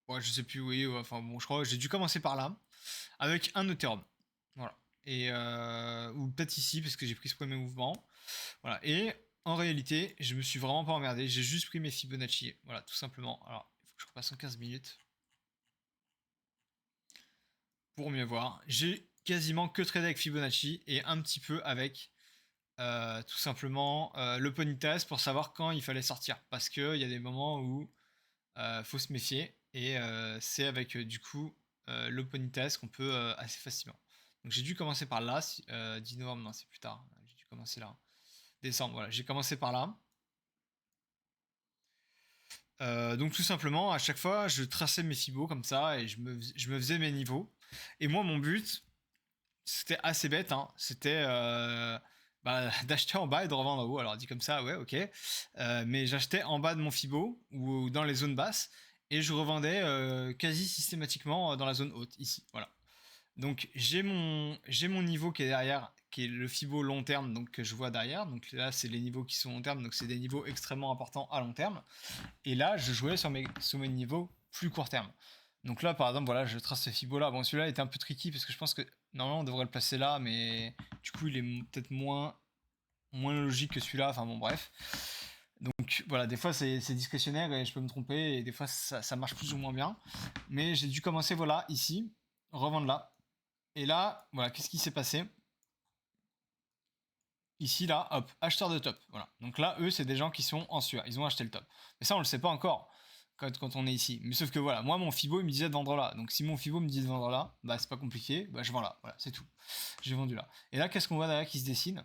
ouais, je sais plus, oui, ouais, enfin bon, je crois que j'ai dû commencer par là, avec un Ethereum. Voilà. Et, ou peut-être ici, parce que j'ai pris ce premier mouvement. Voilà. Et en réalité, je me suis vraiment pas emmerdé. J'ai juste pris mes Fibonacci. Voilà, tout simplement. Alors, il faut que je repasse en 15 minutes pour mieux voir. J'ai quasiment que tradé avec Fibonacci et un petit peu avec tout simplement le ponytail pour savoir quand il fallait sortir. Parce qu'il y a des moments où faut se méfier et c'est avec du coup le ponytail qu'on peut assez facilement. Donc j'ai dû commencer par là. 10 novembre, non, c'est plus tard. J'ai dû commencer là. Décembre, voilà. J'ai commencé par là. Donc tout simplement, à chaque fois, je traçais mes fibos comme ça et je me faisais mes niveaux. Et moi, mon but, c'était assez bête, hein. C'était d'acheter en bas et de revendre en haut. Alors dit comme ça, ouais, ok. Mais j'achetais en bas de mon fibo ou dans les zones basses et je revendais quasi systématiquement dans la zone haute, ici. Voilà. Donc j'ai mon niveau qui est derrière, qui est le Fibo long terme, donc que je vois derrière. Donc là, c'est les niveaux qui sont long terme, donc c'est des niveaux extrêmement importants à long terme. Et là, je jouais sur mes niveaux plus court terme. Donc là, par exemple, voilà, je trace ce Fibo là. Bon, celui-là était un peu tricky parce que je pense que normalement on devrait le placer là, mais du coup, il est peut-être moins logique que celui-là. Enfin bon, bref. Donc voilà, des fois c'est discrétionnaire et je peux me tromper et des fois ça marche plus ou moins bien. Mais j'ai dû commencer voilà ici, revendre là. Et là, voilà, qu'est-ce qui s'est passé? Ici, là, hop, acheteur de top. Voilà. Donc là, eux, c'est des gens qui sont en sueur. Ils ont acheté le top. Mais ça, on le sait pas encore quand on est ici. Mais sauf que voilà, moi, mon Fibo, il me disait de vendre là. Donc si mon Fibo me dit de vendre là, bah c'est pas compliqué, bah je vends là. Voilà, c'est tout. J'ai vendu là. Et là, qu'est-ce qu'on voit derrière qui se dessine?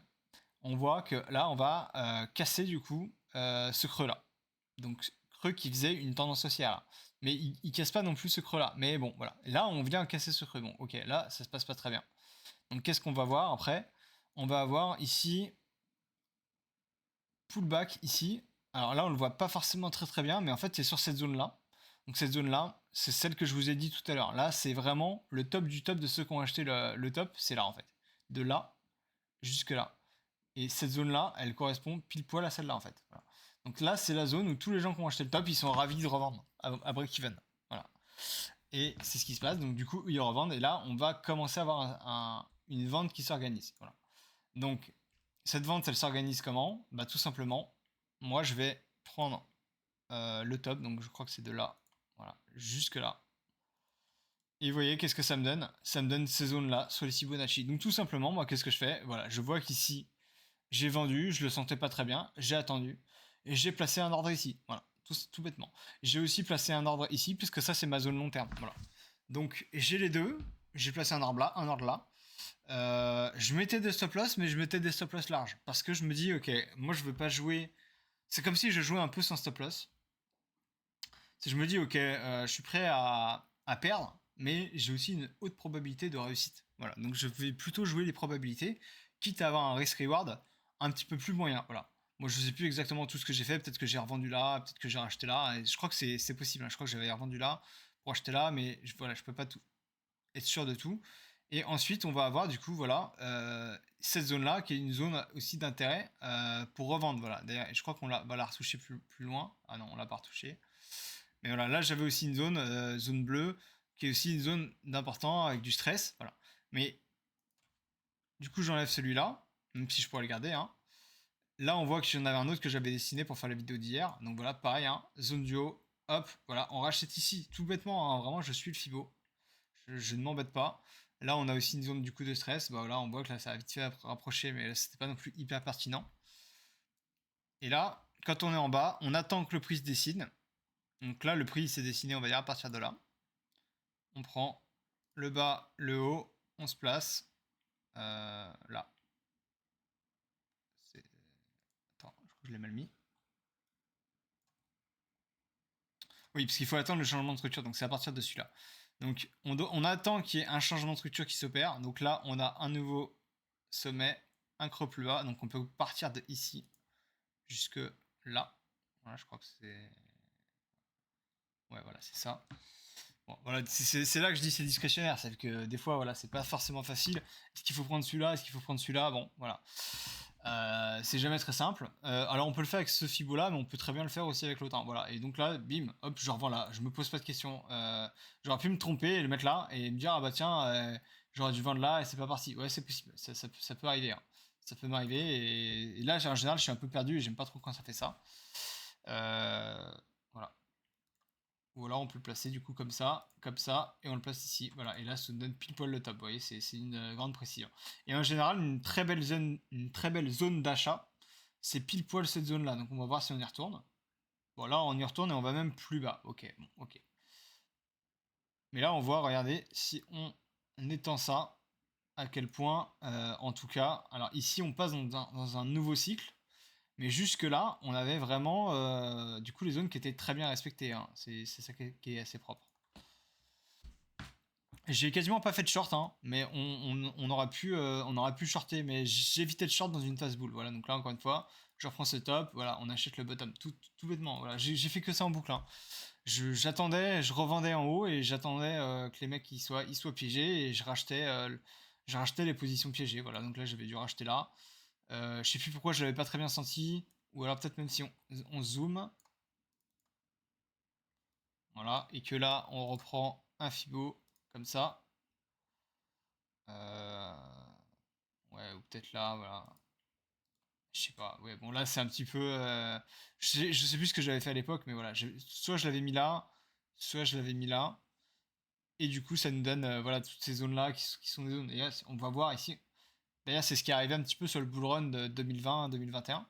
On voit que là, on va casser du coup ce creux-là. Donc creux qui faisait une tendance haussière là. Mais il casse pas non plus ce creux-là. Mais bon, voilà. Là, on vient casser ce creux. Bon, ok, là, ça se passe pas très bien. Donc qu'est-ce qu'on va voir après? On va avoir ici pullback ici. Alors là, on le voit pas forcément très très bien, mais en fait, c'est sur cette zone-là. Donc cette zone-là, c'est celle que je vous ai dit tout à l'heure. Là, c'est vraiment le top du top de ceux qui ont acheté le top, c'est là en fait. De là jusque là. Et cette zone-là, elle correspond pile poil à celle-là en fait. Voilà. Donc là, c'est la zone où tous les gens qui ont acheté le top, ils sont ravis de revendre à break-even. Voilà. Et c'est ce qui se passe. Donc du coup, ils revendent. Et là, on va commencer à avoir une vente qui s'organise. Voilà. Donc cette vente, elle s'organise comment? Bah tout simplement, moi je vais prendre le top, donc je crois que c'est de là, voilà, jusque là. Et vous voyez, qu'est-ce que ça me donne? Ça me donne ces zones-là sur les Fibonacci. Donc tout simplement, moi qu'est-ce que je fais? Voilà, je vois qu'ici, j'ai vendu, je le sentais pas très bien, j'ai attendu, et j'ai placé un ordre ici. Voilà, tout bêtement. J'ai aussi placé un ordre ici, puisque ça c'est ma zone long terme. Voilà. Donc j'ai les deux, j'ai placé un ordre là, un ordre là. Je mettais des stop loss, mais je mettais des stop loss larges. Parce que je me dis, ok, moi je veux pas jouer. C'est comme si je jouais un peu sans stop loss. Si je me dis, ok, je suis prêt à perdre, mais j'ai aussi une haute probabilité de réussite. Voilà, donc je vais plutôt jouer les probabilités, quitte à avoir un risk-reward un petit peu plus moyen. Voilà. Moi je sais plus exactement tout ce que j'ai fait, peut-être que j'ai revendu là, peut-être que j'ai racheté là, et je crois que c'est possible, hein. Je crois que j'avais revendu là pour acheter là, mais voilà, je peux pas tout être sûr de tout. Et ensuite, on va avoir du coup, voilà, cette zone-là qui est une zone aussi d'intérêt pour revendre. Voilà. D'ailleurs, je crois qu'on va la retoucher plus loin. Ah non, on l'a pas retouché. Mais voilà, là j'avais aussi une zone, zone bleue, qui est aussi une zone d'important avec du stress. Voilà. Mais du coup, j'enlève celui-là, même si je pourrais le garder, hein. Là, on voit que j'en avais un autre que j'avais dessiné pour faire la vidéo d'hier. Donc voilà, pareil, hein, zone du haut, hop, voilà, on rachète ici, tout bêtement, hein, vraiment, je suis le Fibo. Je ne m'embête pas. Là, on a aussi une zone du coup de stress. Bah là, on voit que là, ça a vite fait rapprocher, mais là, c'était pas non plus hyper pertinent. Et là, quand on est en bas, on attend que le prix se dessine. Donc là, le prix s'est dessiné, on va dire, à partir de là. On prend le bas, le haut, on se place là. Attends, je crois que je l'ai mal mis. Oui, parce qu'il faut attendre le changement de structure, donc c'est à partir de celui-là. Donc on attend qu'il y ait un changement de structure qui s'opère. Donc là, on a un nouveau sommet, un creux plus bas. Donc on peut partir de ici jusque là. Voilà, je crois que c'est... Ouais, voilà, c'est ça. Bon, voilà, c'est là que je dis c'est discrétionnaire. C'est que des fois, voilà, c'est pas forcément facile. Est-ce qu'il faut prendre celui-là? Est-ce qu'il faut prendre celui-là? Bon, voilà. C'est jamais très simple. Alors on peut le faire avec ce Fibo là, mais on peut très bien le faire aussi avec l'autre, hein. Voilà. Et donc là, bim, hop, je revends là. Je me pose pas de questions. J'aurais pu me tromper et le mettre là et me dire ah bah tiens, j'aurais dû vendre là et c'est pas parti. Ouais, c'est possible. Ça peut arriver, hein. Ça peut m'arriver. Et là, en général, je suis un peu perdu et j'aime pas trop quand ça fait ça. Voilà. Ou alors on peut le placer du coup comme ça, et on le place ici. Voilà, et là ça nous donne pile poil le top. Vous voyez, c'est une grande précision. Et en général, une très belle zone d'achat, c'est pile poil cette zone là. Donc on va voir si on y retourne. Bon là on y retourne et on va même plus bas. Ok, bon, ok. Mais là on voit, regardez, si on étend ça, à quel point, en tout cas, alors ici on passe dans un nouveau cycle. Mais jusque-là, on avait vraiment du coup les zones qui étaient très bien respectées, hein. C'est ça qui est assez propre. J'ai quasiment pas fait de short, hein, mais on aura pu shorter, mais j'ai évité de short dans une phase boule. Voilà, donc là encore une fois, je reprends ce top, voilà, on achète le bottom, tout bêtement. Voilà, j'ai fait que ça en boucle, hein. J'attendais, je revendais en haut et j'attendais que les mecs ils soient piégés et je rachetais les positions piégées. Voilà, donc là j'avais dû racheter là. Je sais plus pourquoi je l'avais pas très bien senti. Ou alors peut-être même si on zoome. Voilà. Et que là, on reprend un Fibo comme ça. Ouais, ou peut-être là, voilà. Je sais pas. Ouais, bon là c'est un petit peu. Je sais plus ce que j'avais fait à l'époque, mais voilà. Soit je l'avais mis là, soit je l'avais mis là. Et du coup, ça nous donne voilà, toutes ces zones-là qui sont des zones. Et là, on va voir ici. D'ailleurs, c'est ce qui est arrivé un petit peu sur le bull run de 2020-2021.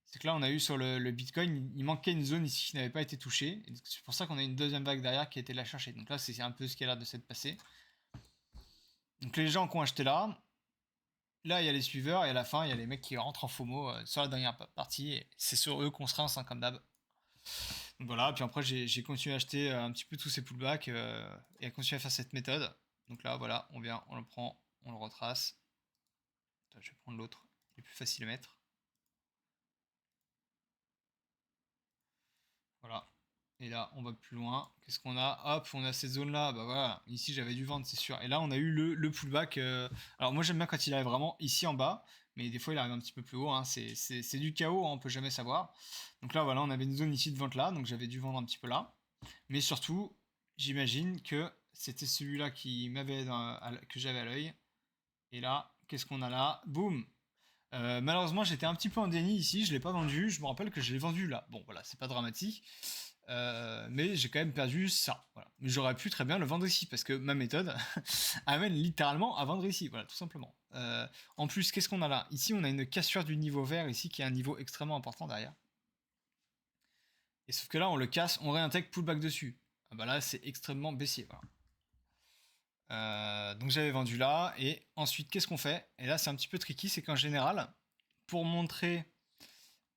C'est que là, on a eu sur le Bitcoin, il manquait une zone ici qui n'avait pas été touchée. Et c'est pour ça qu'on a une deuxième vague derrière qui a été la chercher. Donc là, c'est un peu ce qui a l'air de s'être passé. Donc les gens qui ont acheté là, il y a les suiveurs et à la fin, il y a les mecs qui rentrent en FOMO sur la dernière partie. Et c'est sur eux qu'on se rince, hein, comme d'hab. Donc voilà, puis après, j'ai continué à acheter un petit peu tous ces pullbacks et à continuer à faire cette méthode. Donc là, voilà, on vient, on le prend, on le retrace. Attends, je vais prendre l'autre, il est plus facile à mettre. Voilà. Et là, on va plus loin. Qu'est-ce qu'on a? Hop, on a cette zone-là. Bah voilà, ici j'avais dû vendre, c'est sûr. Et là, on a eu le pullback. Alors moi, j'aime bien quand il arrive vraiment ici en bas. Mais des fois, il arrive un petit peu plus haut, hein. C'est du chaos, hein, on peut jamais savoir. Donc là, voilà, on avait une zone ici de vente là. Donc j'avais dû vendre un petit peu là. Mais surtout, j'imagine que c'était celui-là que j'avais à l'œil. Et là, qu'est-ce qu'on a là? Boum! Malheureusement, j'étais un petit peu en déni ici, je l'ai pas vendu. Je me rappelle que je l'ai vendu là. Bon, voilà, c'est pas dramatique. Mais j'ai quand même perdu ça. Voilà. Mais j'aurais pu très bien le vendre ici parce que ma méthode amène littéralement à vendre ici. Voilà, tout simplement. En plus, qu'est-ce qu'on a là? Ici, on a une cassure du niveau vert ici qui est un niveau extrêmement important derrière. Et sauf que là, on le casse, on réintègre pullback dessus. Ah bah là, c'est extrêmement baissier. Voilà. Donc j'avais vendu là. Et ensuite, qu'est-ce qu'on fait? Et là, c'est un petit peu tricky, c'est qu'en général, pour montrer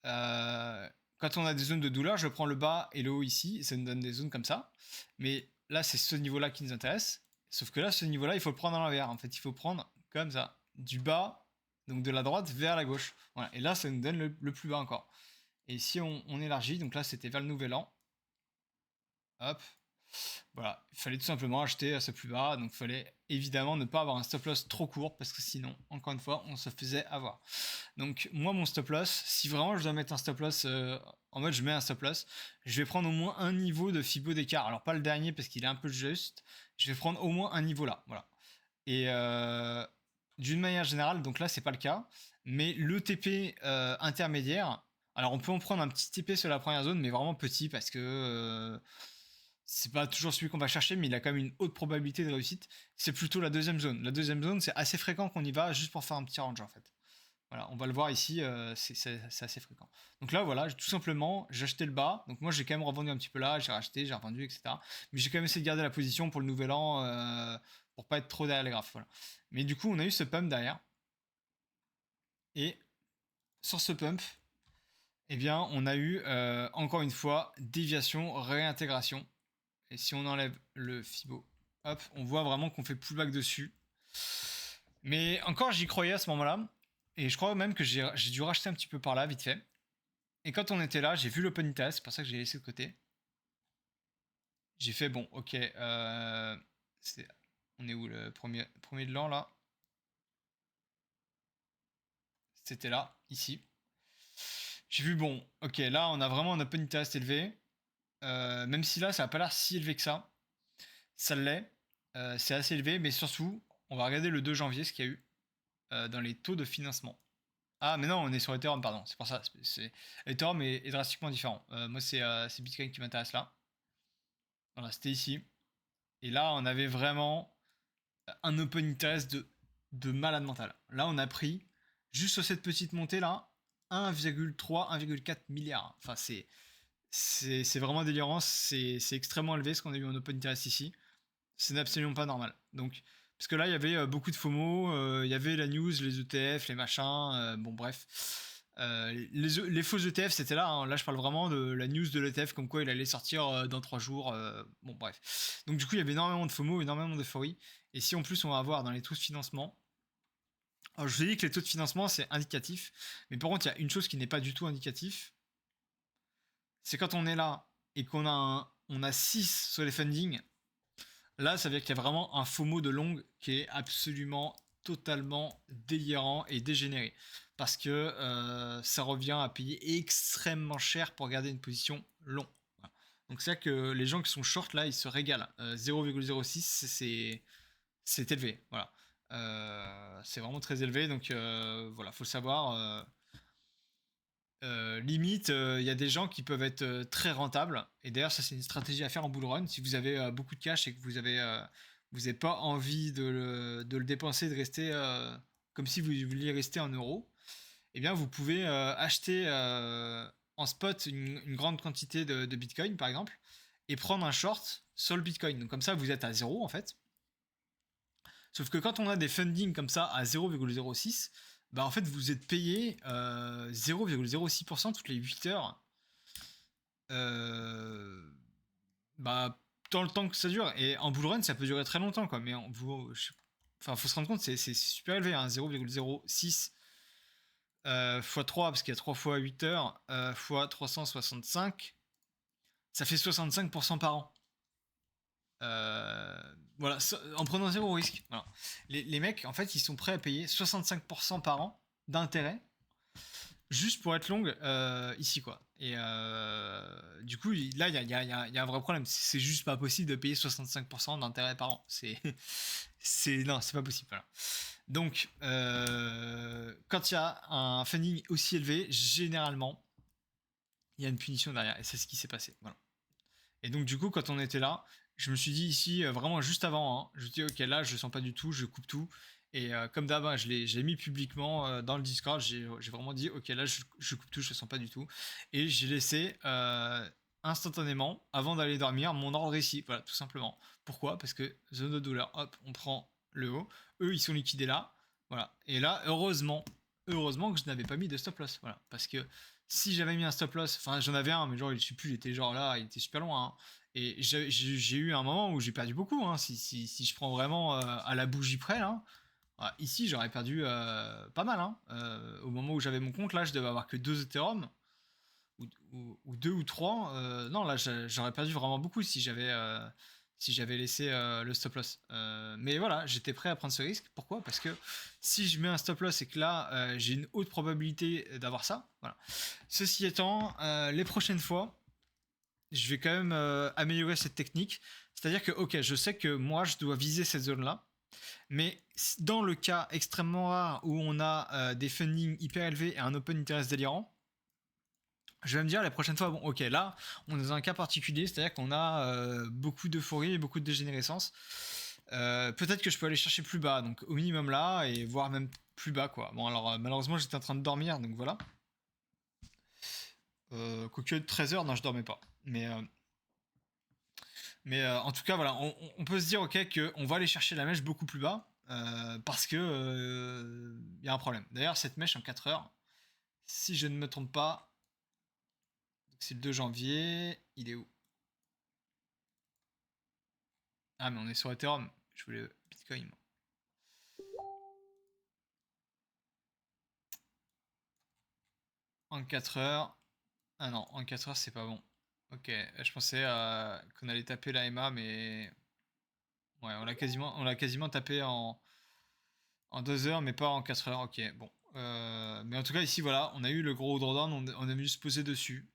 quand on a des zones de douleur, je prends le bas et le haut ici, et ça nous donne des zones comme ça. Mais là, c'est ce niveau-là qui nous intéresse. Sauf que là, ce niveau-là, il faut le prendre à l'envers. En fait, il faut prendre comme ça, du bas, donc de la droite vers la gauche. Voilà. Et là, ça nous donne le plus bas encore. Et si on élargit, donc là, c'était vers le nouvel an. Hop, voilà, il fallait tout simplement acheter à ce plus bas, donc il fallait évidemment ne pas avoir un stop loss trop court parce que sinon, encore une fois, on se faisait avoir. Donc moi, mon stop loss, si vraiment je dois mettre un stop loss en mode je mets un stop loss, je vais prendre au moins un niveau de Fibo d'écart. Alors pas le dernier parce qu'il est un peu juste, je vais prendre au moins un niveau là, voilà. Et d'une manière générale, donc là c'est pas le cas, mais le TP intermédiaire, alors on peut en prendre un petit TP sur la première zone, mais vraiment petit parce que c'est pas toujours celui qu'on va chercher, mais il a quand même une haute probabilité de réussite. C'est plutôt la deuxième zone. La deuxième zone, c'est assez fréquent qu'on y va juste pour faire un petit range en fait. Voilà, on va le voir ici, c'est assez fréquent. Donc là, voilà, tout simplement, j'ai acheté le bas. Donc moi, j'ai quand même revendu un petit peu là, j'ai racheté, j'ai revendu, etc. Mais j'ai quand même essayé de garder la position pour le nouvel an, pour pas être trop derrière les graphes. Voilà. Mais du coup, on a eu ce pump derrière. Et sur ce pump, eh bien, on a eu encore une fois déviation, réintégration. Et si on enlève le Fibo, hop, on voit vraiment qu'on fait pullback dessus. Mais encore, j'y croyais à ce moment-là. Et je crois même que j'ai dû racheter un petit peu par là, vite fait. Et quand on était là, j'ai vu l'open c'est pour ça que j'ai laissé de côté. J'ai fait, bon, ok, on est où le premier de l'an là? C'était là, ici. J'ai vu, bon, ok, là on a vraiment un open interest élevé. Même si là ça n'a pas l'air si élevé que ça. Ça l'est. C'est assez élevé, mais surtout, on va regarder le 2 janvier ce qu'il y a eu dans les taux de financement. Ah, mais non, on est sur Ethereum, pardon. C'est pour ça. Ethereum est drastiquement différent. Moi, c'est Bitcoin qui m'intéresse là. Voilà, c'était ici. Et là, on avait vraiment un open interest de malade mental. Là, on a pris, juste sur cette petite montée là, 1,3, 1,4 milliard. Enfin, c'est vraiment délirant. C'est extrêmement élevé ce qu'on a eu en open interest ici. C'est absolument pas normal. Donc, parce que là, il y avait beaucoup de FOMO, il y avait la news, les ETF, les machins, bon bref. Les faux ETF, c'était là. Hein. Là, je parle vraiment de la news de l'ETF, comme quoi il allait sortir dans 3 jours. Bon, bref. Donc, du coup, il y avait énormément de FOMO, énormément d'euphorie. Et si en plus, on va avoir dans les taux de financement. Alors, je vous ai dit que les taux de financement, c'est indicatif. Mais par contre, il y a une chose qui n'est pas du tout indicatif. C'est quand on est là et qu'on on a 6 sur les fundings. Là, ça veut dire qu'il y a vraiment un FOMO de longue qui est absolument totalement délirant et dégénéré. Parce que ça revient à payer extrêmement cher pour garder une position long. Voilà. Donc c'est ça que les gens qui sont short là, ils se régalent. 0,06, c'est élevé. Voilà. C'est vraiment très élevé. Donc voilà, faut le savoir. Limite, il y a des gens qui peuvent être très rentables. Et d'ailleurs, ça, c'est une stratégie à faire en bull run. Si vous avez beaucoup de cash et que vous n'avez pas envie de le dépenser, de rester comme si vous vouliez rester en euros, eh bien, vous pouvez acheter en spot une grande quantité de Bitcoin, par exemple, et prendre un short sur le Bitcoin. Donc, comme ça, vous êtes à zéro, en fait. Sauf que quand on a des fundings comme ça à 0,06, bah en fait vous êtes payé 0,06% toutes les 8 heures. Euh, bah dans le temps que ça dure. Et en bull run ça peut durer très longtemps quoi. Mais enfin faut se rendre compte c'est super élevé hein, 0,06 x 3 parce qu'il y a 3 fois 8 heures fois 365 ça fait 65% par an. Voilà, en prenant zéro risque. Voilà. Les mecs, en fait, ils sont prêts à payer 65% par an d'intérêt juste pour être long ici, quoi. Et du coup, là, il y a un vrai problème. C'est juste pas possible de payer 65% d'intérêt par an. Non, c'est pas possible. Voilà. Donc, quand il y a un funding aussi élevé, généralement, il y a une punition derrière. Et c'est ce qui s'est passé. Voilà. Et donc, du coup, quand on était là, je me suis dit ici, vraiment juste avant, hein, je me suis dit, ok, là, je sens pas du tout, je coupe tout. Et comme d'hab, hein, j'ai mis publiquement dans le Discord, j'ai vraiment dit, ok, là, je coupe tout, je sens pas du tout. Et j'ai laissé instantanément, avant d'aller dormir, mon ordre ici. Voilà, tout simplement. Pourquoi? Parce que zone de douleur, hop, on prend le haut. Eux, ils sont liquidés là. Voilà. Et là, heureusement que je n'avais pas mis de stop loss. Voilà. Parce que si j'avais mis un stop loss, enfin j'en avais un, mais genre, je sais plus, il était genre là, il était super loin. Hein. Et j'ai eu un moment où j'ai perdu beaucoup. Hein. Si je prends vraiment à la bougie près, là, ici j'aurais perdu pas mal. Hein. Au moment où j'avais mon compte, là, je devais avoir que 2 Ethereum, ou 2 ou 3. Non, là, j'aurais perdu vraiment beaucoup si j'avais laissé le stop loss. Mais voilà, j'étais prêt à prendre ce risque. Pourquoi? Parce que si je mets un stop loss et que là, j'ai une haute probabilité d'avoir ça. Voilà. Ceci étant, les prochaines fois, je vais quand même améliorer cette technique. C'est-à-dire que, ok, je sais que moi, je dois viser cette zone-là. Mais dans le cas extrêmement rare où on a des fundings hyper élevés et un open interest délirant, je vais me dire la prochaine fois, bon, ok, là, on est dans un cas particulier, c'est-à-dire qu'on a beaucoup d'euphorie et beaucoup de dégénérescence. Peut-être que je peux aller chercher plus bas, donc au minimum là, et voire même plus bas, quoi. Bon, alors malheureusement, j'étais en train de dormir, donc voilà. Quoique 13 heures, non, je dormais pas. Mais en tout cas, voilà, on peut se dire, ok, qu'on va aller chercher la mèche beaucoup plus bas, parce que y a un problème. D'ailleurs, cette mèche en 4 heures, si je ne me trompe pas, c'est le 2 janvier, il est où? Ah, mais on est sur Ethereum. Je voulais Bitcoin, moi. En 4 heures. Ah non, en 4 heures, c'est pas bon. Ok, je pensais qu'on allait taper la MA, mais. Ouais, on l'a quasiment tapé en 2 heures, mais pas en 4 heures. Ok, bon. Mais en tout cas, ici, voilà, on a eu le gros drawdown, on a vu se poser dessus.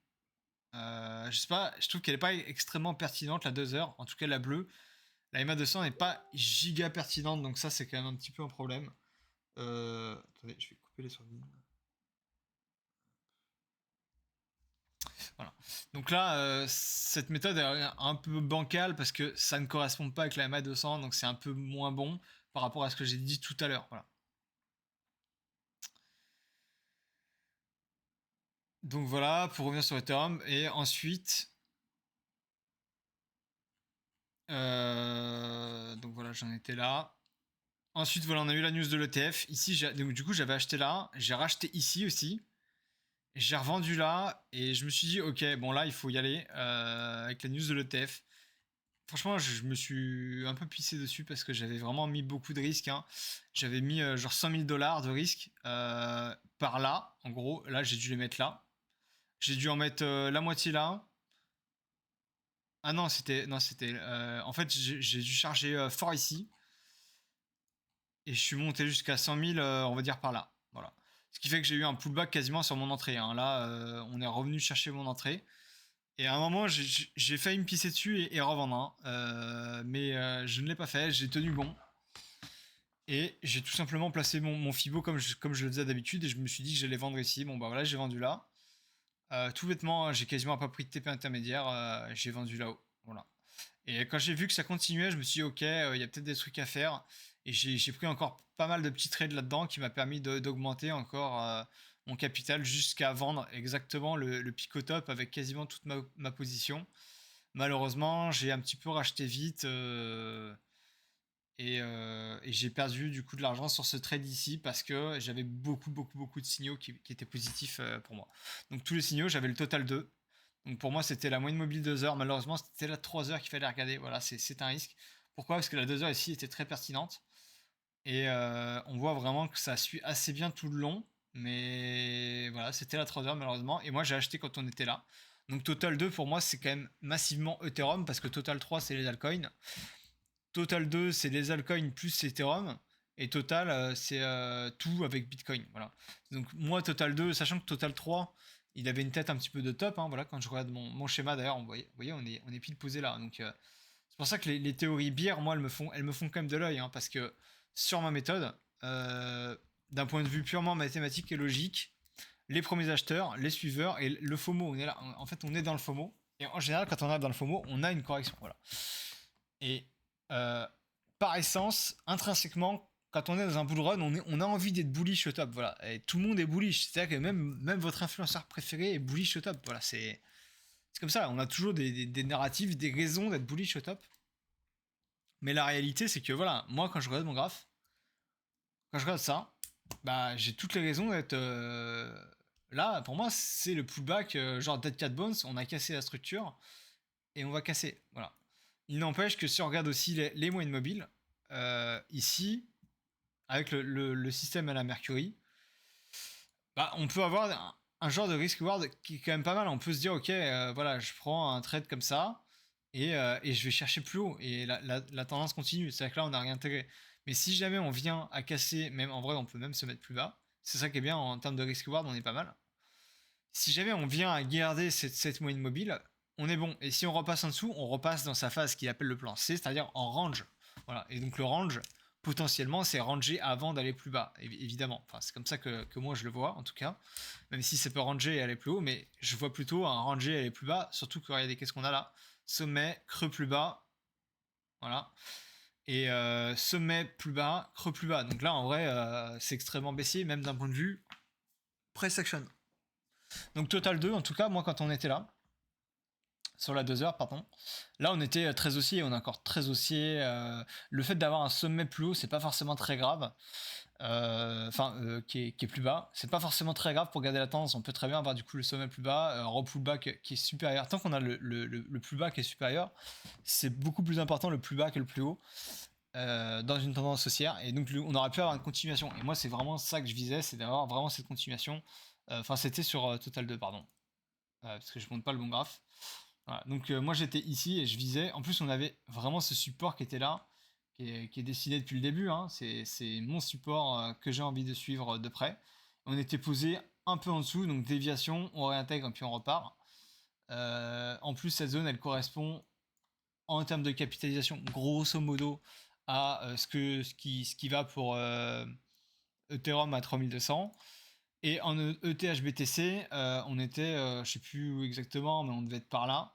Je sais pas, je trouve qu'elle est pas extrêmement pertinente, la 2 heures. En tout cas, la bleue. La MA 200 n'est pas giga pertinente, donc ça, c'est quand même un petit peu un problème. Attendez, je vais couper les sourdines. Voilà. Donc là, cette méthode est un peu bancale parce que ça ne correspond pas avec la MA 200, donc c'est un peu moins bon par rapport à ce que j'ai dit tout à l'heure. Voilà. Donc voilà, pour revenir sur Ethereum, et ensuite, donc voilà, j'en étais là. Ensuite, voilà, on a eu la news de l'ETF. Ici, donc, du coup, j'avais acheté là, j'ai racheté ici aussi. J'ai revendu là et je me suis dit, ok, bon là, il faut y aller avec la news de l'ETF. Franchement, je me suis un peu pissé dessus parce que j'avais vraiment mis beaucoup de risques, hein. J'avais mis genre 100 000 dollars de risque par là, en gros. Là, j'ai dû les mettre là. J'ai dû en mettre la moitié là. Ah non, c'était. Non, c'était. En fait, j'ai dû charger fort ici. Et je suis monté jusqu'à 100 000, on va dire par là. Voilà. Ce qui fait que j'ai eu un pullback quasiment sur mon entrée, hein. Là, on est revenu chercher mon entrée. Et à un moment, j'ai failli me pisser dessus et revendre, hein. Mais je ne l'ai pas fait, j'ai tenu bon. Et j'ai tout simplement placé mon Fibo comme je le faisais d'habitude et je me suis dit que j'allais vendre ici. Bon bah voilà, j'ai vendu là. Tout bêtement, j'ai quasiment pas pris de TP intermédiaire, j'ai vendu là-haut. Voilà. Et quand j'ai vu que ça continuait, je me suis dit ok, il y a peut-être des trucs à faire. Et j'ai pris encore pas mal de petits trades là-dedans qui m'a permis d'augmenter encore mon capital jusqu'à vendre exactement le pic au top avec quasiment toute ma position. Malheureusement, j'ai un petit peu racheté vite et j'ai perdu du coup de l'argent sur ce trade ici parce que j'avais beaucoup de signaux qui étaient positifs pour moi. Donc tous les signaux, j'avais le total 2. Donc pour moi, c'était la moyenne mobile 2 heures. Malheureusement, c'était la 3 heures qu'il fallait regarder. Voilà, c'est un risque. Pourquoi? Parce que la 2 heures ici était très pertinente. Et on voit vraiment que ça suit assez bien tout le long. Mais voilà, c'était la 3 heures malheureusement. Et moi, j'ai acheté quand on était là. Donc Total 2 pour moi, c'est quand même massivement Ethereum parce que Total 3, c'est les altcoins. Total 2, c'est les altcoins plus Ethereum. Et Total, c'est tout avec Bitcoin. Voilà. Donc moi, Total 2, sachant que Total 3, il avait une tête un petit peu de top, hein, voilà, quand je regarde mon schéma d'ailleurs, vous voyez, on est pile posé là. Donc c'est pour ça que les théories bières, moi, elles me font quand même de l'œil, hein, parce que sur ma méthode, d'un point de vue purement mathématique et logique, les premiers acheteurs, les suiveurs et le FOMO, on est là. En fait, on est dans le FOMO. Et en général, quand on est dans le FOMO, on a une correction. Voilà. Et euh, par essence, intrinsèquement, quand on est dans un bull run, on a envie d'être bullish au top. Voilà. Et tout le monde est bullish. C'est-à-dire que même votre influenceur préféré est bullish au top. Voilà, c'est comme ça. On a toujours des narratifs, des raisons d'être bullish au top. Mais la réalité, c'est que voilà, moi, quand je regarde mon graphe, quand je regarde ça, bah, j'ai toutes les raisons d'être là. Pour moi, c'est le pullback, genre Dead Cat Bones. On a cassé la structure et on va casser. Voilà. Il n'empêche que si on regarde aussi les moyennes mobiles, ici, avec le système à la Mercury, bah, on peut avoir un genre de risk reward qui est quand même pas mal. On peut se dire, ok, voilà, je prends un trade comme ça et je vais chercher plus haut. Et la tendance continue. C'est-à-dire que là, on n'a rien intégré. Mais si jamais on vient à casser, même en vrai, on peut même se mettre plus bas. C'est ça qui est bien en termes de risk reward, on est pas mal. Si jamais on vient à garder cette moyenne mobile, on est bon. Et si on repasse en dessous, on repasse dans sa phase qu'il appelle le plan C, c'est-à-dire en range. Voilà. Et donc le range, potentiellement, c'est ranger avant d'aller plus bas, évidemment. Enfin, c'est comme ça que moi je le vois, en tout cas. Même si ça peut ranger et aller plus haut, mais je vois plutôt un ranger et aller plus bas. Surtout que regardez, qu'est-ce qu'on a là? Sommet, creux plus bas. Voilà. Et sommet plus bas, creux plus bas. Donc là, en vrai, c'est extrêmement baissier, même d'un point de vue price action. Donc total 2, en tout cas, moi quand on était là, sur la 2 heures, pardon. Là, on était très haussier, on est encore très haussier. Le fait d'avoir un sommet plus haut, c'est pas forcément très grave. Qui est plus bas. C'est pas forcément très grave pour garder la tendance. On peut très bien avoir du coup le sommet plus bas, un pullback qui est supérieur. Tant qu'on a le plus bas qui est supérieur, c'est beaucoup plus important le plus bas que le plus haut dans une tendance haussière. Et donc, on aurait pu avoir une continuation. Et moi, c'est vraiment ça que je visais, c'est d'avoir vraiment cette continuation. Enfin, c'était sur Total 2, pardon. Parce que je monte pas le bon graphe. Voilà. Donc moi j'étais ici et je visais. En plus on avait vraiment ce support qui était là, qui est dessiné depuis le début, hein. C'est mon support que j'ai envie de suivre de près. On était posé un peu en dessous, donc déviation, on réintègre et puis on repart. En plus cette zone elle correspond en termes de capitalisation grosso modo à ce qui va pour Ethereum à 3200. Et en ETHBTC, on était, je sais plus où exactement, mais on devait être par là.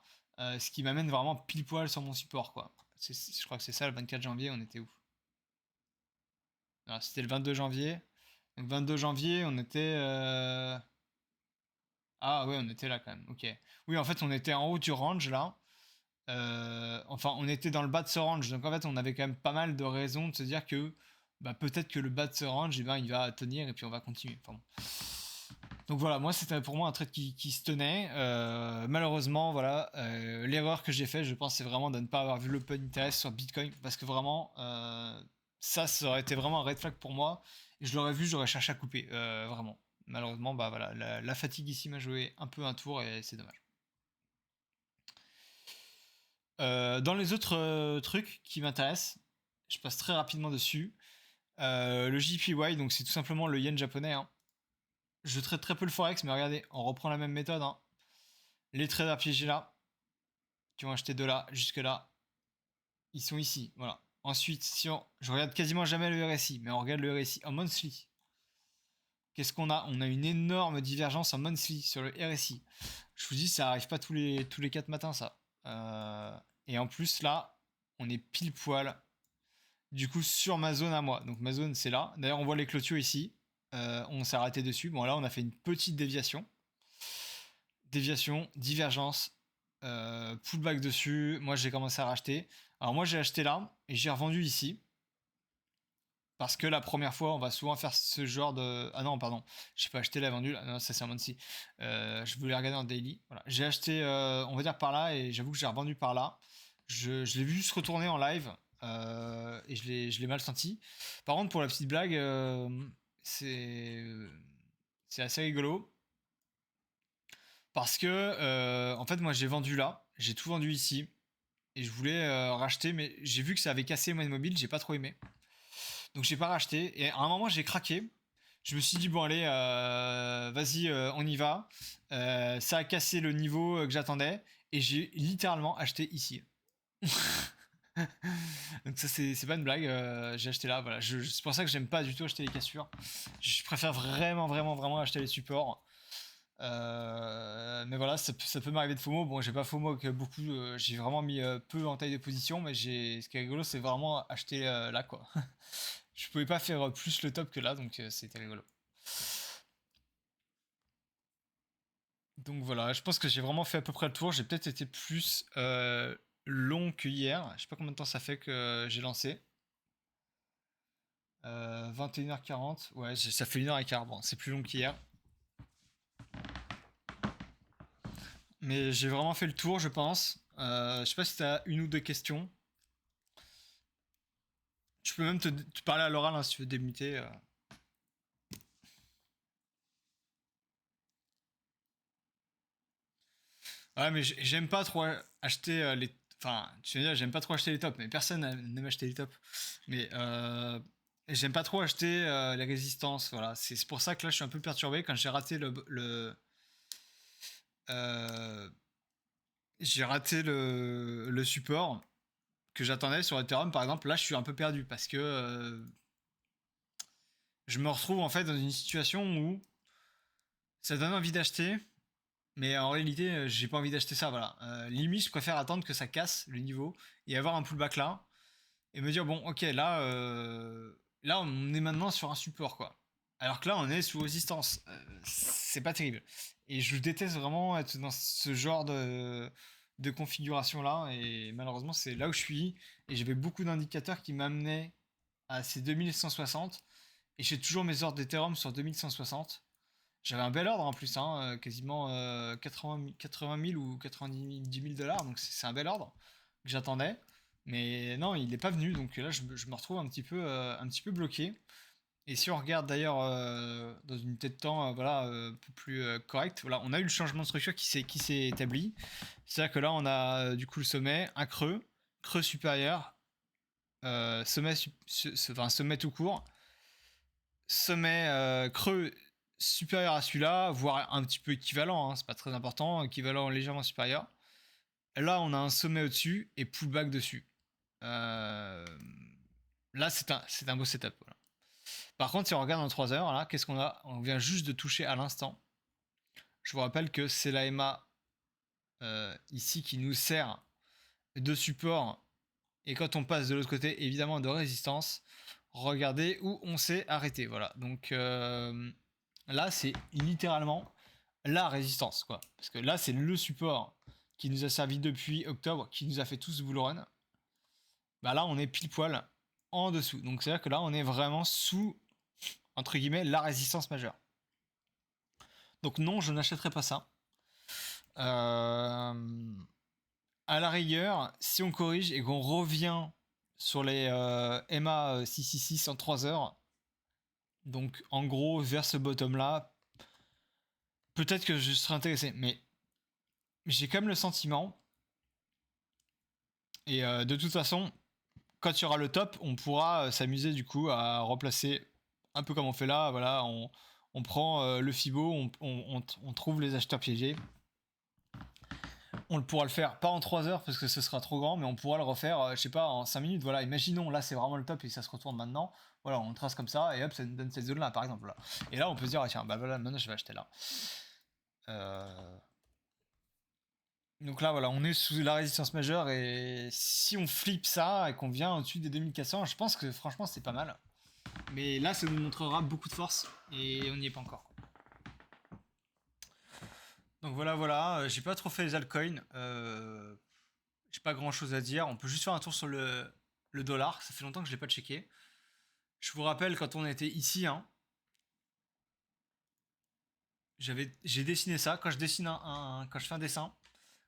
Ce qui m'amène vraiment pile poil sur mon support, quoi. Je crois que c'est ça, le 24 janvier, on était où? Alors, c'était le 22 janvier. Donc 22 janvier, on était... Ah ouais, on était là quand même, ok. Oui, en fait, on était en haut du range, là. Enfin, on était dans le bas de ce range. Donc en fait, on avait quand même pas mal de raisons de se dire que bah, peut-être que le bas de ce range, eh ben, il va tenir et puis on va continuer. Enfin, bon. Donc voilà, moi c'était pour moi un trade qui se tenait. Malheureusement, voilà, l'erreur que j'ai fait, je pense, c'est vraiment de ne pas avoir vu l'open interest sur Bitcoin parce que vraiment, ça aurait été vraiment un red flag pour moi. Et je l'aurais vu, j'aurais cherché à couper, vraiment. Malheureusement, bah voilà, la fatigue ici m'a joué un peu un tour et c'est dommage. Dans les autres trucs qui m'intéressent, je passe très rapidement dessus. Le JPY, donc c'est tout simplement le yen japonais, hein. Je traite très peu le forex, mais regardez, on reprend la même méthode, hein. Les traders piégés là, qui ont acheté de là jusque là, ils sont ici. Voilà. Ensuite, si je regarde quasiment jamais le RSI, mais on regarde le RSI en monthly. Qu'est-ce qu'on a? On a une énorme divergence en monthly sur le RSI. Je vous dis, ça arrive pas tous les 4 matins, ça. Et en plus, là, on est pile poil, du coup, sur ma zone à moi. Donc ma zone, c'est là. D'ailleurs, on voit les clôtures ici. On s'est arrêté dessus. Bon, là, on a fait une petite déviation. Déviation, divergence, pullback dessus. Moi, j'ai commencé à racheter. Alors moi, j'ai acheté là et j'ai revendu ici. Parce que la première fois, on va souvent faire ce genre de... Ah non, pardon, j'ai pas acheté la vendu. Non, ça c'est un Monty. Je voulais regarder en daily. Voilà. J'ai acheté, on va dire par là, et j'avoue que j'ai revendu par là. Je l'ai vu se retourner en live, et je l'ai mal senti. Par contre, pour la petite blague, c'est c'est assez rigolo. Parce que, en fait, moi j'ai vendu là, j'ai tout vendu ici. Et je voulais racheter, mais j'ai vu que ça avait cassé mon mobile, j'ai pas trop aimé. Donc j'ai pas racheté. Et à un moment, j'ai craqué. Je me suis dit, bon, allez, vas-y, on y va. Ça a cassé le niveau que j'attendais. Et j'ai littéralement acheté ici. Donc ça, c'est pas une blague. J'ai acheté là. Voilà. C'est pour ça que j'aime pas du tout acheter les cassures. Je préfère vraiment, vraiment, vraiment acheter les supports. Mais voilà, ça peut m'arriver de FOMO. Bon, j'ai pas FOMO que beaucoup. J'ai vraiment mis peu en taille de position. Mais ce qui est rigolo, c'est vraiment acheter là, quoi. Je pouvais pas faire plus le top que là, donc c'était rigolo. Donc voilà, je pense que j'ai vraiment fait à peu près le tour. J'ai peut-être été plus long que hier. Je sais pas combien de temps ça fait que j'ai lancé. 21h40. Ouais, ça fait 1h15. Bon, c'est plus long qu'hier. Mais j'ai vraiment fait le tour, je pense. Je sais pas si t'as une ou deux questions. Tu peux même te parler à l'oral hein, si tu veux démuter. Ouais, mais j'aime pas trop acheter les. Enfin, tu veux dire, j'aime pas trop acheter les tops, mais personne n'aime acheter les tops. Mais j'aime pas trop acheter les résistances. Voilà, c'est pour ça que là, je suis un peu perturbé quand euh, j'ai raté le support que j'attendais sur Ethereum, par exemple. Là, je suis un peu perdu parce que je me retrouve en fait dans une situation où ça donne envie d'acheter, mais en réalité, j'ai pas envie d'acheter ça. Voilà, limite, je préfère attendre que ça casse le niveau et avoir un pullback là et me dire bon ok là on est maintenant sur un support quoi, alors que là on est sous résistance. C'est pas terrible et je déteste vraiment être dans ce genre de configuration là et malheureusement c'est là où je suis et j'avais beaucoup d'indicateurs qui m'amenaient à ces 2160 et j'ai toujours mes ordres d'Ethereum sur 2160. J'avais un bel ordre en plus hein, quasiment 80 000 ou 90 000 dollars, donc c'est un bel ordre que j'attendais. Mais non, il n'est pas venu, donc là je me retrouve un petit peu bloqué. Et si on regarde d'ailleurs dans une tête de temps voilà, un peu plus correcte, voilà, on a eu le changement de structure qui s'est établi. C'est-à-dire que là on a du coup le sommet, un creux, creux supérieur, enfin, sommet tout court, sommet creux supérieur à celui-là, voire un petit peu équivalent, hein, c'est pas très important, équivalent légèrement supérieur. Là, on a un sommet au-dessus et pullback dessus. Euh, Là, c'est un beau setup. Voilà. Par contre, si on regarde en 3 heures, là, qu'est-ce qu'on a? On vient juste de toucher à l'instant. Je vous rappelle que c'est la MA ici qui nous sert de support. Et quand on passe de l'autre côté, évidemment, de résistance, regardez où on s'est arrêté. Voilà. Donc là, c'est littéralement la résistance, quoi. Parce que là, c'est le support qui nous a servi depuis octobre, qui nous a fait tout ce bull run. Bah là, on est pile poil en dessous. Donc c'est-à-dire que là, on est vraiment sous, entre guillemets, la résistance majeure. Donc non, je n'achèterai pas ça. À la rigueur, si on corrige et qu'on revient sur les MA 666 en 3 heures, donc en gros vers ce bottom là, peut-être que je serai intéressé. Mais j'ai quand même le sentiment, et de toute façon, quand il y aura le top, on pourra s'amuser du coup à replacer un peu comme on fait là. Voilà, on prend le Fibo, on trouve les acheteurs piégés. On pourra le faire pas en 3 heures parce que ce sera trop grand, mais on pourra le refaire, je sais pas, en 5 minutes. Voilà, imaginons là c'est vraiment le top et ça se retourne maintenant. Voilà, on trace comme ça et hop, ça nous donne cette zone là par exemple. Là. Et là on peut se dire, ah, tiens, bah voilà, maintenant je vais acheter là. Donc là voilà, on est sous la résistance majeure et si on flippe ça et qu'on vient au-dessus des 2400, je pense que franchement c'est pas mal. Mais là ça nous montrera beaucoup de force et on n'y est pas encore. Donc voilà, j'ai pas trop fait les altcoins. J'ai pas grand chose à dire. On peut juste faire un tour sur le dollar. Ça fait longtemps que je l'ai pas checké. Je vous rappelle quand on était ici, hein, j'ai dessiné ça. Quand je dessine quand je fais un dessin,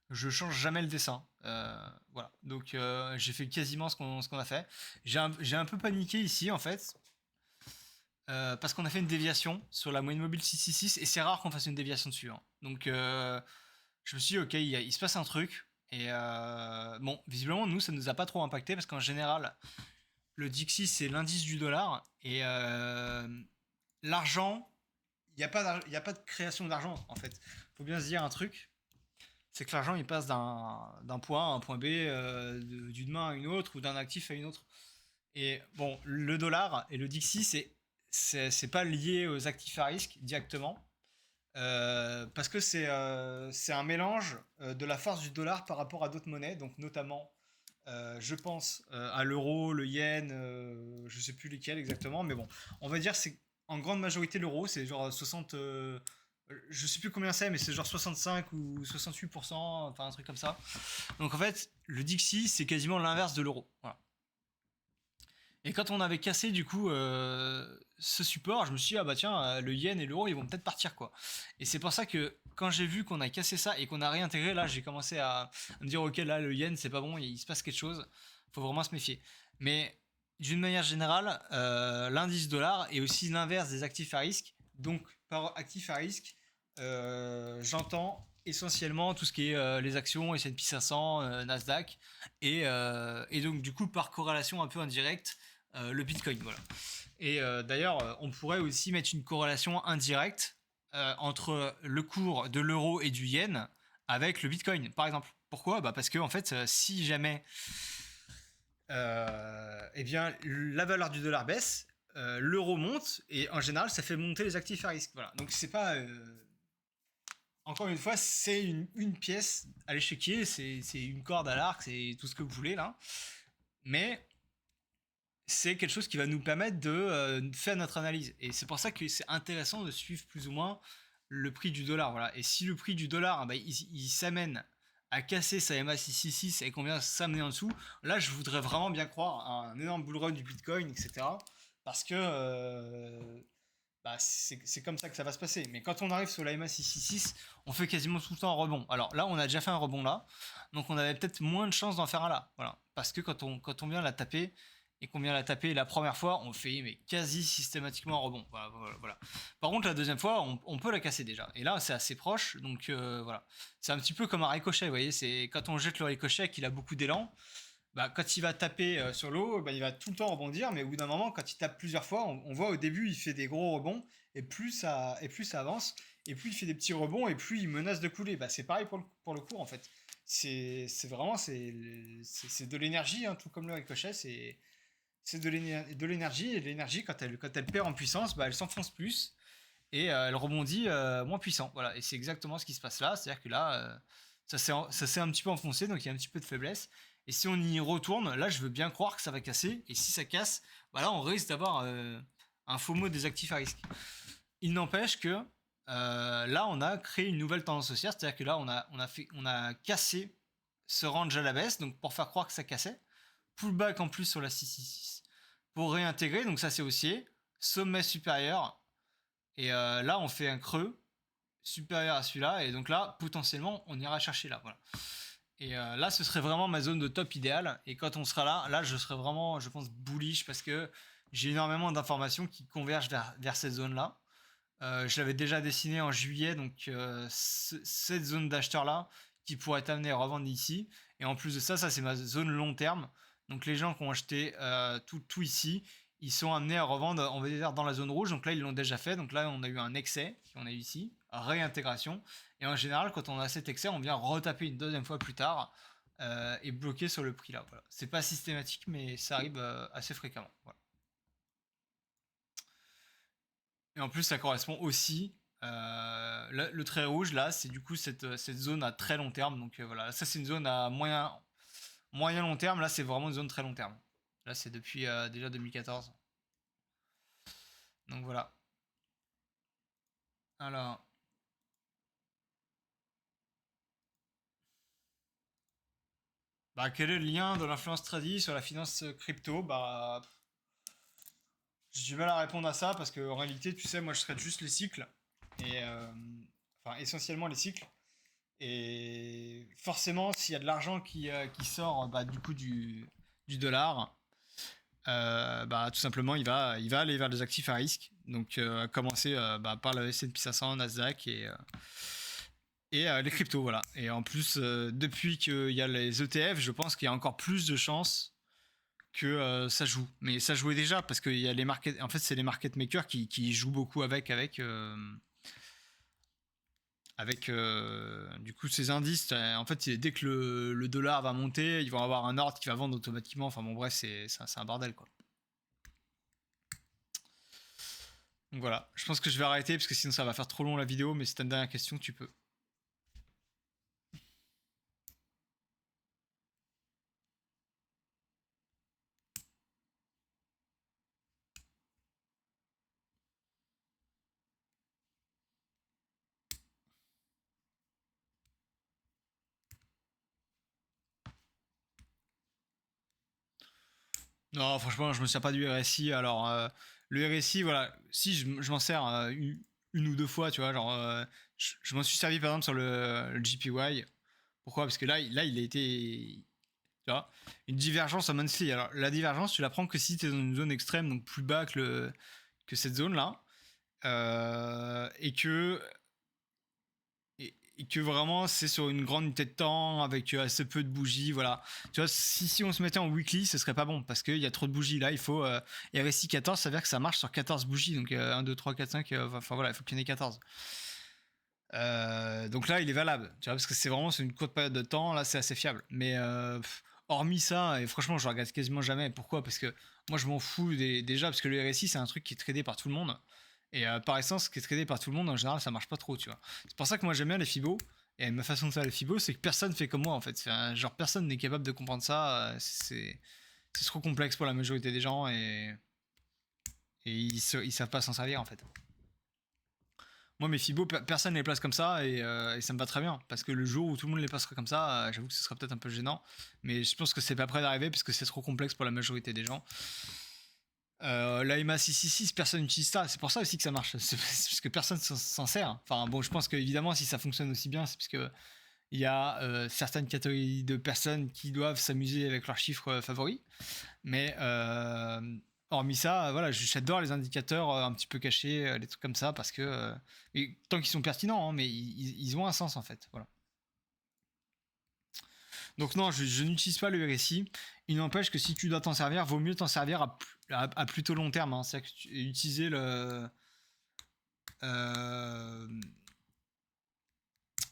je change jamais le dessin. Voilà. Donc j'ai fait quasiment ce qu'on a fait. J'ai un peu paniqué ici en fait. Parce qu'on a fait une déviation sur la moyenne mobile 666 et c'est rare qu'on fasse une déviation dessus. Hein. Donc je me suis dit, ok, il se passe un truc. Et bon, visiblement, nous, ça nous a pas trop impacté parce qu'en général, le Dixie, c'est l'indice du dollar. Et l'argent, il n'y a pas de création d'argent, en fait. Faut bien se dire un truc, c'est que l'argent, il passe d'un point à un point B, d'une main à une autre ou d'un actif à une autre. Et bon, le dollar et le Dixie, c'est pas lié aux actifs à risque directement. Parce que c'est un mélange de la force du dollar par rapport à d'autres monnaies, donc notamment, je pense à l'euro, le yen, je sais plus lesquels exactement, mais bon, on va dire c'est en grande majorité l'euro, c'est genre 60, je sais plus combien c'est, mais c'est genre 65 ou 68%, enfin un truc comme ça. Donc en fait, le Dixie, c'est quasiment l'inverse de l'euro. Voilà. Et quand on avait cassé du coup ce support, je me suis dit, ah bah tiens, le yen et l'euro ils vont peut-être partir quoi. Et c'est pour ça que quand j'ai vu qu'on a cassé ça et qu'on a réintégré, là j'ai commencé à me dire, ok, là le yen c'est pas bon, il se passe quelque chose, faut vraiment se méfier. Mais d'une manière générale, l'indice dollar est aussi l'inverse des actifs à risque. Donc par actif à risque, j'entends essentiellement tout ce qui est les actions S&P 500, Nasdaq et donc du coup par corrélation un peu indirecte le Bitcoin. Voilà. Et d'ailleurs, on pourrait aussi mettre une corrélation indirecte entre le cours de l'euro et du yen avec le Bitcoin, par exemple. Pourquoi? Parce que en fait, si jamais eh bien, la valeur du dollar baisse, l'euro monte et en général, ça fait monter les actifs à risque. Voilà. Donc c'est pas encore une fois, c'est une pièce à l'échiquier, c'est une corde à l'arc, c'est tout ce que vous voulez là. Mais c'est quelque chose qui va nous permettre de faire notre analyse. Et c'est pour ça que c'est intéressant de suivre plus ou moins le prix du dollar. Voilà. Et si le prix du dollar, il s'amène à casser sa MA 666 et qu'on vient s'amener en dessous, là, je voudrais vraiment bien croire à un énorme bull run du Bitcoin, etc. Parce que c'est comme ça que ça va se passer. Mais quand on arrive sur la MA 666, on fait quasiment tout le temps un rebond. Alors là, on a déjà fait un rebond là, donc on avait peut-être moins de chances d'en faire un là. Voilà. Parce que quand on vient la taper, et qu'on vient la taper la première fois, on fait mais quasi systématiquement un rebond. Voilà. Par contre, la deuxième fois, on peut la casser déjà. Et là, c'est assez proche, donc voilà. C'est un petit peu comme un ricochet, vous voyez. C'est quand on jette le ricochet qu'il a beaucoup d'élan. Quand il va taper sur l'eau, il va tout le temps rebondir, mais au bout d'un moment, quand il tape plusieurs fois, on voit au début, il fait des gros rebonds, et plus ça avance, et plus il fait des petits rebonds, et plus il menace de couler. C'est pareil pour le cours, en fait. C'est vraiment, c'est de l'énergie, hein, tout comme le ricochet, c'est de l'énergie, et l'énergie, quand elle perd en puissance, bah, elle s'enfonce plus, et elle rebondit moins puissant. Voilà, et c'est exactement ce qui se passe là, c'est-à-dire que là, ça s'est un petit peu enfoncé, donc il y a un petit peu de faiblesse. Et si on y retourne, là, je veux bien croire que ça va casser, et si ça casse, bah là, on risque d'avoir un FOMO des actifs à risque. Il n'empêche que là, on a créé une nouvelle tendance haussière, c'est-à-dire que là, on a cassé ce range à la baisse, donc pour faire croire que ça cassait. Pullback en plus sur la 666 pour réintégrer, donc ça c'est haussier. Sommet supérieur, et là, on fait un creux supérieur à celui-là, et donc là, potentiellement, on ira chercher là. Voilà. Et là, ce serait vraiment ma zone de top idéale. Et quand on sera là, je serai vraiment, je pense, bullish parce que j'ai énormément d'informations qui convergent vers cette zone-là. Je l'avais déjà dessiné en juillet, donc cette zone d'acheteur-là qui pourrait être amenée à revendre ici. Et en plus de ça, ça c'est ma zone long terme. Donc les gens qui ont acheté tout ici, ils sont amenés à revendre, on va dire, dans la zone rouge. Donc là, ils l'ont déjà fait. Donc là, on a eu un excès, qu'on a eu ici, réintégration. Et en général, quand on a cet excès, on vient retaper une deuxième fois plus tard et bloquer sur le prix là. Voilà. C'est pas systématique, mais ça arrive assez fréquemment. Voilà. Et en plus, ça correspond aussi. Le trait rouge, là, c'est du coup cette zone à très long terme. Donc voilà, ça, c'est une zone à moyen long terme. Là, c'est vraiment une zone très long terme. Là, c'est depuis déjà 2014. Donc voilà. Alors, bah, quel est le lien de l'influence tradie sur la finance crypto? Bah, j'ai du mal à répondre à ça parce qu'en réalité, tu sais, moi, je traite juste les cycles. Et enfin, essentiellement les cycles. Et forcément, s'il y a de l'argent qui sort bah, du coup du dollar, bah, tout simplement, il va aller vers les actifs à risque. Donc, à commencer bah, par le S&P 500, Nasdaq et les cryptos, voilà. Et en plus, depuis qu'il y a les ETF, je pense qu'il y a encore plus de chances que ça joue. Mais ça jouait déjà parce qu'il y a les market. En fait, c'est les market makers qui jouent beaucoup avec du coup ces indices. En fait, dès que le dollar va monter, ils vont avoir un ordre qui va vendre automatiquement. Enfin bon, bref, c'est un bordel quoi. Donc voilà, je pense que je vais arrêter parce que sinon ça va faire trop long la vidéo. Mais si t'as une dernière question, tu peux. Non, franchement, je me sers pas du RSI. Alors, le RSI, voilà, si je m'en sers une ou deux fois, tu vois, genre, je m'en suis servi par exemple sur le JPY. Pourquoi? Parce que là, il a été, tu vois, une divergence en monthly. Alors, la divergence, tu la prends que si tu es dans une zone extrême, donc plus bas que cette zone-là, et que vraiment c'est sur une grande unité de temps avec assez peu de bougies, voilà. Tu vois, si on se mettait en weekly, ce serait pas bon parce qu'il y a trop de bougies. Là, il faut RSI 14, ça veut dire que ça marche sur 14 bougies, donc 1, 2, 3, 4, 5, enfin voilà, il faut qu'il y en ait 14. Donc là, il est valable, tu vois, parce que c'est vraiment sur une courte période de temps, là, c'est assez fiable. Mais hormis ça, et franchement, je regarde quasiment jamais. Pourquoi? Parce que moi, je m'en fous déjà, parce que le RSI, c'est un truc qui est tradé par tout le monde. Et par essence, ce qui est tradé par tout le monde, en général, ça marche pas trop, tu vois. C'est pour ça que moi, j'aime bien les Fibo. Et ma façon de faire les Fibo, c'est que personne fait comme moi, en fait. Genre, personne n'est capable de comprendre ça. C'est trop complexe pour la majorité des gens et ils savent pas s'en servir, en fait. Moi, mes Fibo, personne ne les place comme ça et ça me va très bien. Parce que le jour où tout le monde les placera comme ça, j'avoue que ce sera peut-être un peu gênant. Mais je pense que c'est pas prêt d'arriver parce que c'est trop complexe pour la majorité des gens. La EMA 666, personne n'utilise ça. C'est pour ça aussi que ça marche. C'est parce que personne s'en sert. Enfin, bon, je pense qu'évidemment, si ça fonctionne aussi bien, c'est parce que il y a certaines catégories de personnes qui doivent s'amuser avec leurs chiffres favoris. Mais hormis ça, voilà, j'adore les indicateurs un petit peu cachés, les trucs comme ça, parce que tant qu'ils sont pertinents, hein, mais ils ont un sens en fait. Voilà. Donc non, je n'utilise pas le RSI. Il n'empêche que si tu dois t'en servir, vaut mieux t'en servir à plutôt long terme. Hein. C'est-à-dire que utiliser euh,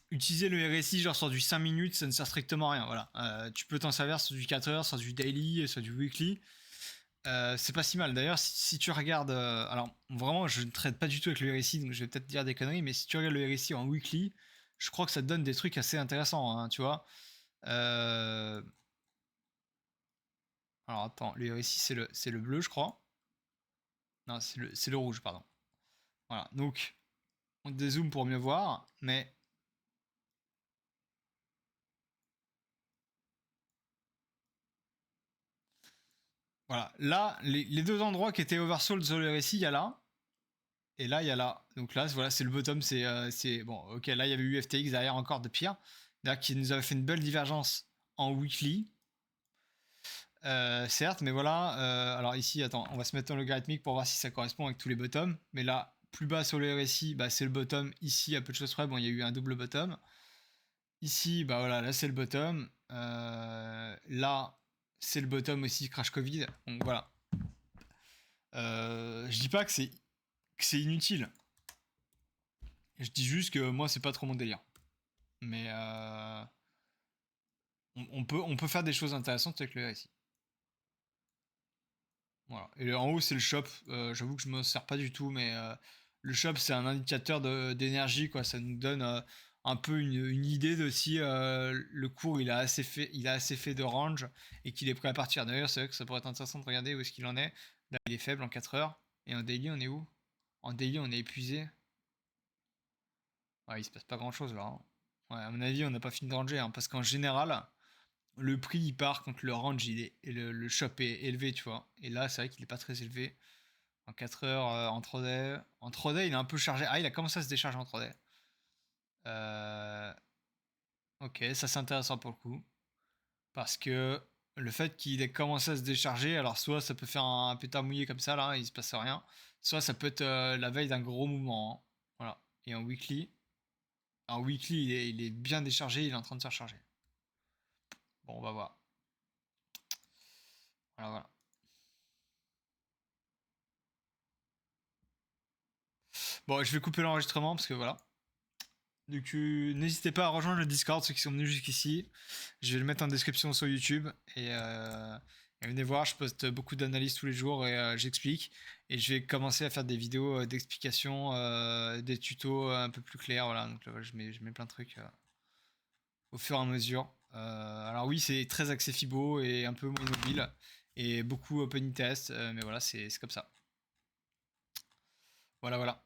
utiliser le RSI genre sur du 5 minutes, ça ne sert strictement à rien. Voilà. Tu peux t'en servir sur du 4 heures, sur du daily, sur du weekly. C'est pas si mal. D'ailleurs, si tu regardes. Alors, vraiment, je ne traite pas du tout avec le RSI, donc je vais peut-être dire des conneries, mais si tu regardes le RSI en weekly, je crois que ça te donne des trucs assez intéressants, hein, tu vois. Alors, attends, le RSI, c'est le bleu, je crois. Non, c'est le rouge, pardon. Voilà, donc, on dézoome pour mieux voir, mais. Voilà, là, les deux endroits qui étaient oversold sur le RSI, il y a là. Et là, il y a là. Donc là, voilà, c'est le bottom. Bon, ok, là, il y avait eu FTX derrière encore de pire. Là, qui nous avait fait une belle divergence en weekly. Certes, mais voilà. Alors ici, attends, on va se mettre dans le logarithmique pour voir si ça correspond avec tous les bottoms. Mais là, plus bas sur le RSI, bah, c'est le bottom. Ici, à peu de choses près, bon, il y a eu un double bottom. Ici, bah voilà, là, c'est le bottom. Là, c'est le bottom aussi, crash Covid. Donc voilà. Je dis pas que c'est inutile. Je dis juste que moi, c'est pas trop mon délire. Mais on peut faire des choses intéressantes avec le RSI. Voilà. Et en haut, c'est le shop. J'avoue que je me sers pas du tout, mais le shop, c'est un indicateur d'énergie, quoi. Ça nous donne un peu une idée de si le cours il a assez fait de range et qu'il est prêt à partir. D'ailleurs, c'est vrai que ça pourrait être intéressant de regarder où est-ce qu'il en est. Là, il est faible en 4 heures. Et en daily, on est où? En daily, on est épuisé. Ouais, il se passe pas grand chose là, hein. Ouais, à mon avis, on n'a pas fini de ranger, hein, parce qu'en général, le prix il part quand le range et le shop est élevé, tu vois. Et là, c'est vrai qu'il est pas très élevé. En 4 heures, en 3D. En 3D, il est un peu chargé. Ah, il a commencé à se décharger en 3D. Euh, ok, ça c'est intéressant pour le coup. Parce que le fait qu'il ait commencé à se décharger, alors soit ça peut faire un pétard mouillé comme ça, là, il se passe rien. Soit ça peut être la veille d'un gros mouvement, hein. Voilà. Et en weekly, il est bien déchargé, il est en train de se recharger. Bon, on va voir. Voilà, voilà. Bon, je vais couper l'enregistrement parce que voilà. Donc, n'hésitez pas à rejoindre le Discord, ceux qui sont venus jusqu'ici. Je vais le mettre en description sur YouTube. Et venez voir, je poste beaucoup d'analyses tous les jours et j'explique. Et je vais commencer à faire des vidéos d'explication, des tutos un peu plus clairs. Voilà, donc là, je mets plein de trucs au fur et à mesure. Alors oui, c'est très axé Fibo et un peu moins mobile. Et beaucoup open test. Mais voilà, c'est comme ça. Voilà, voilà.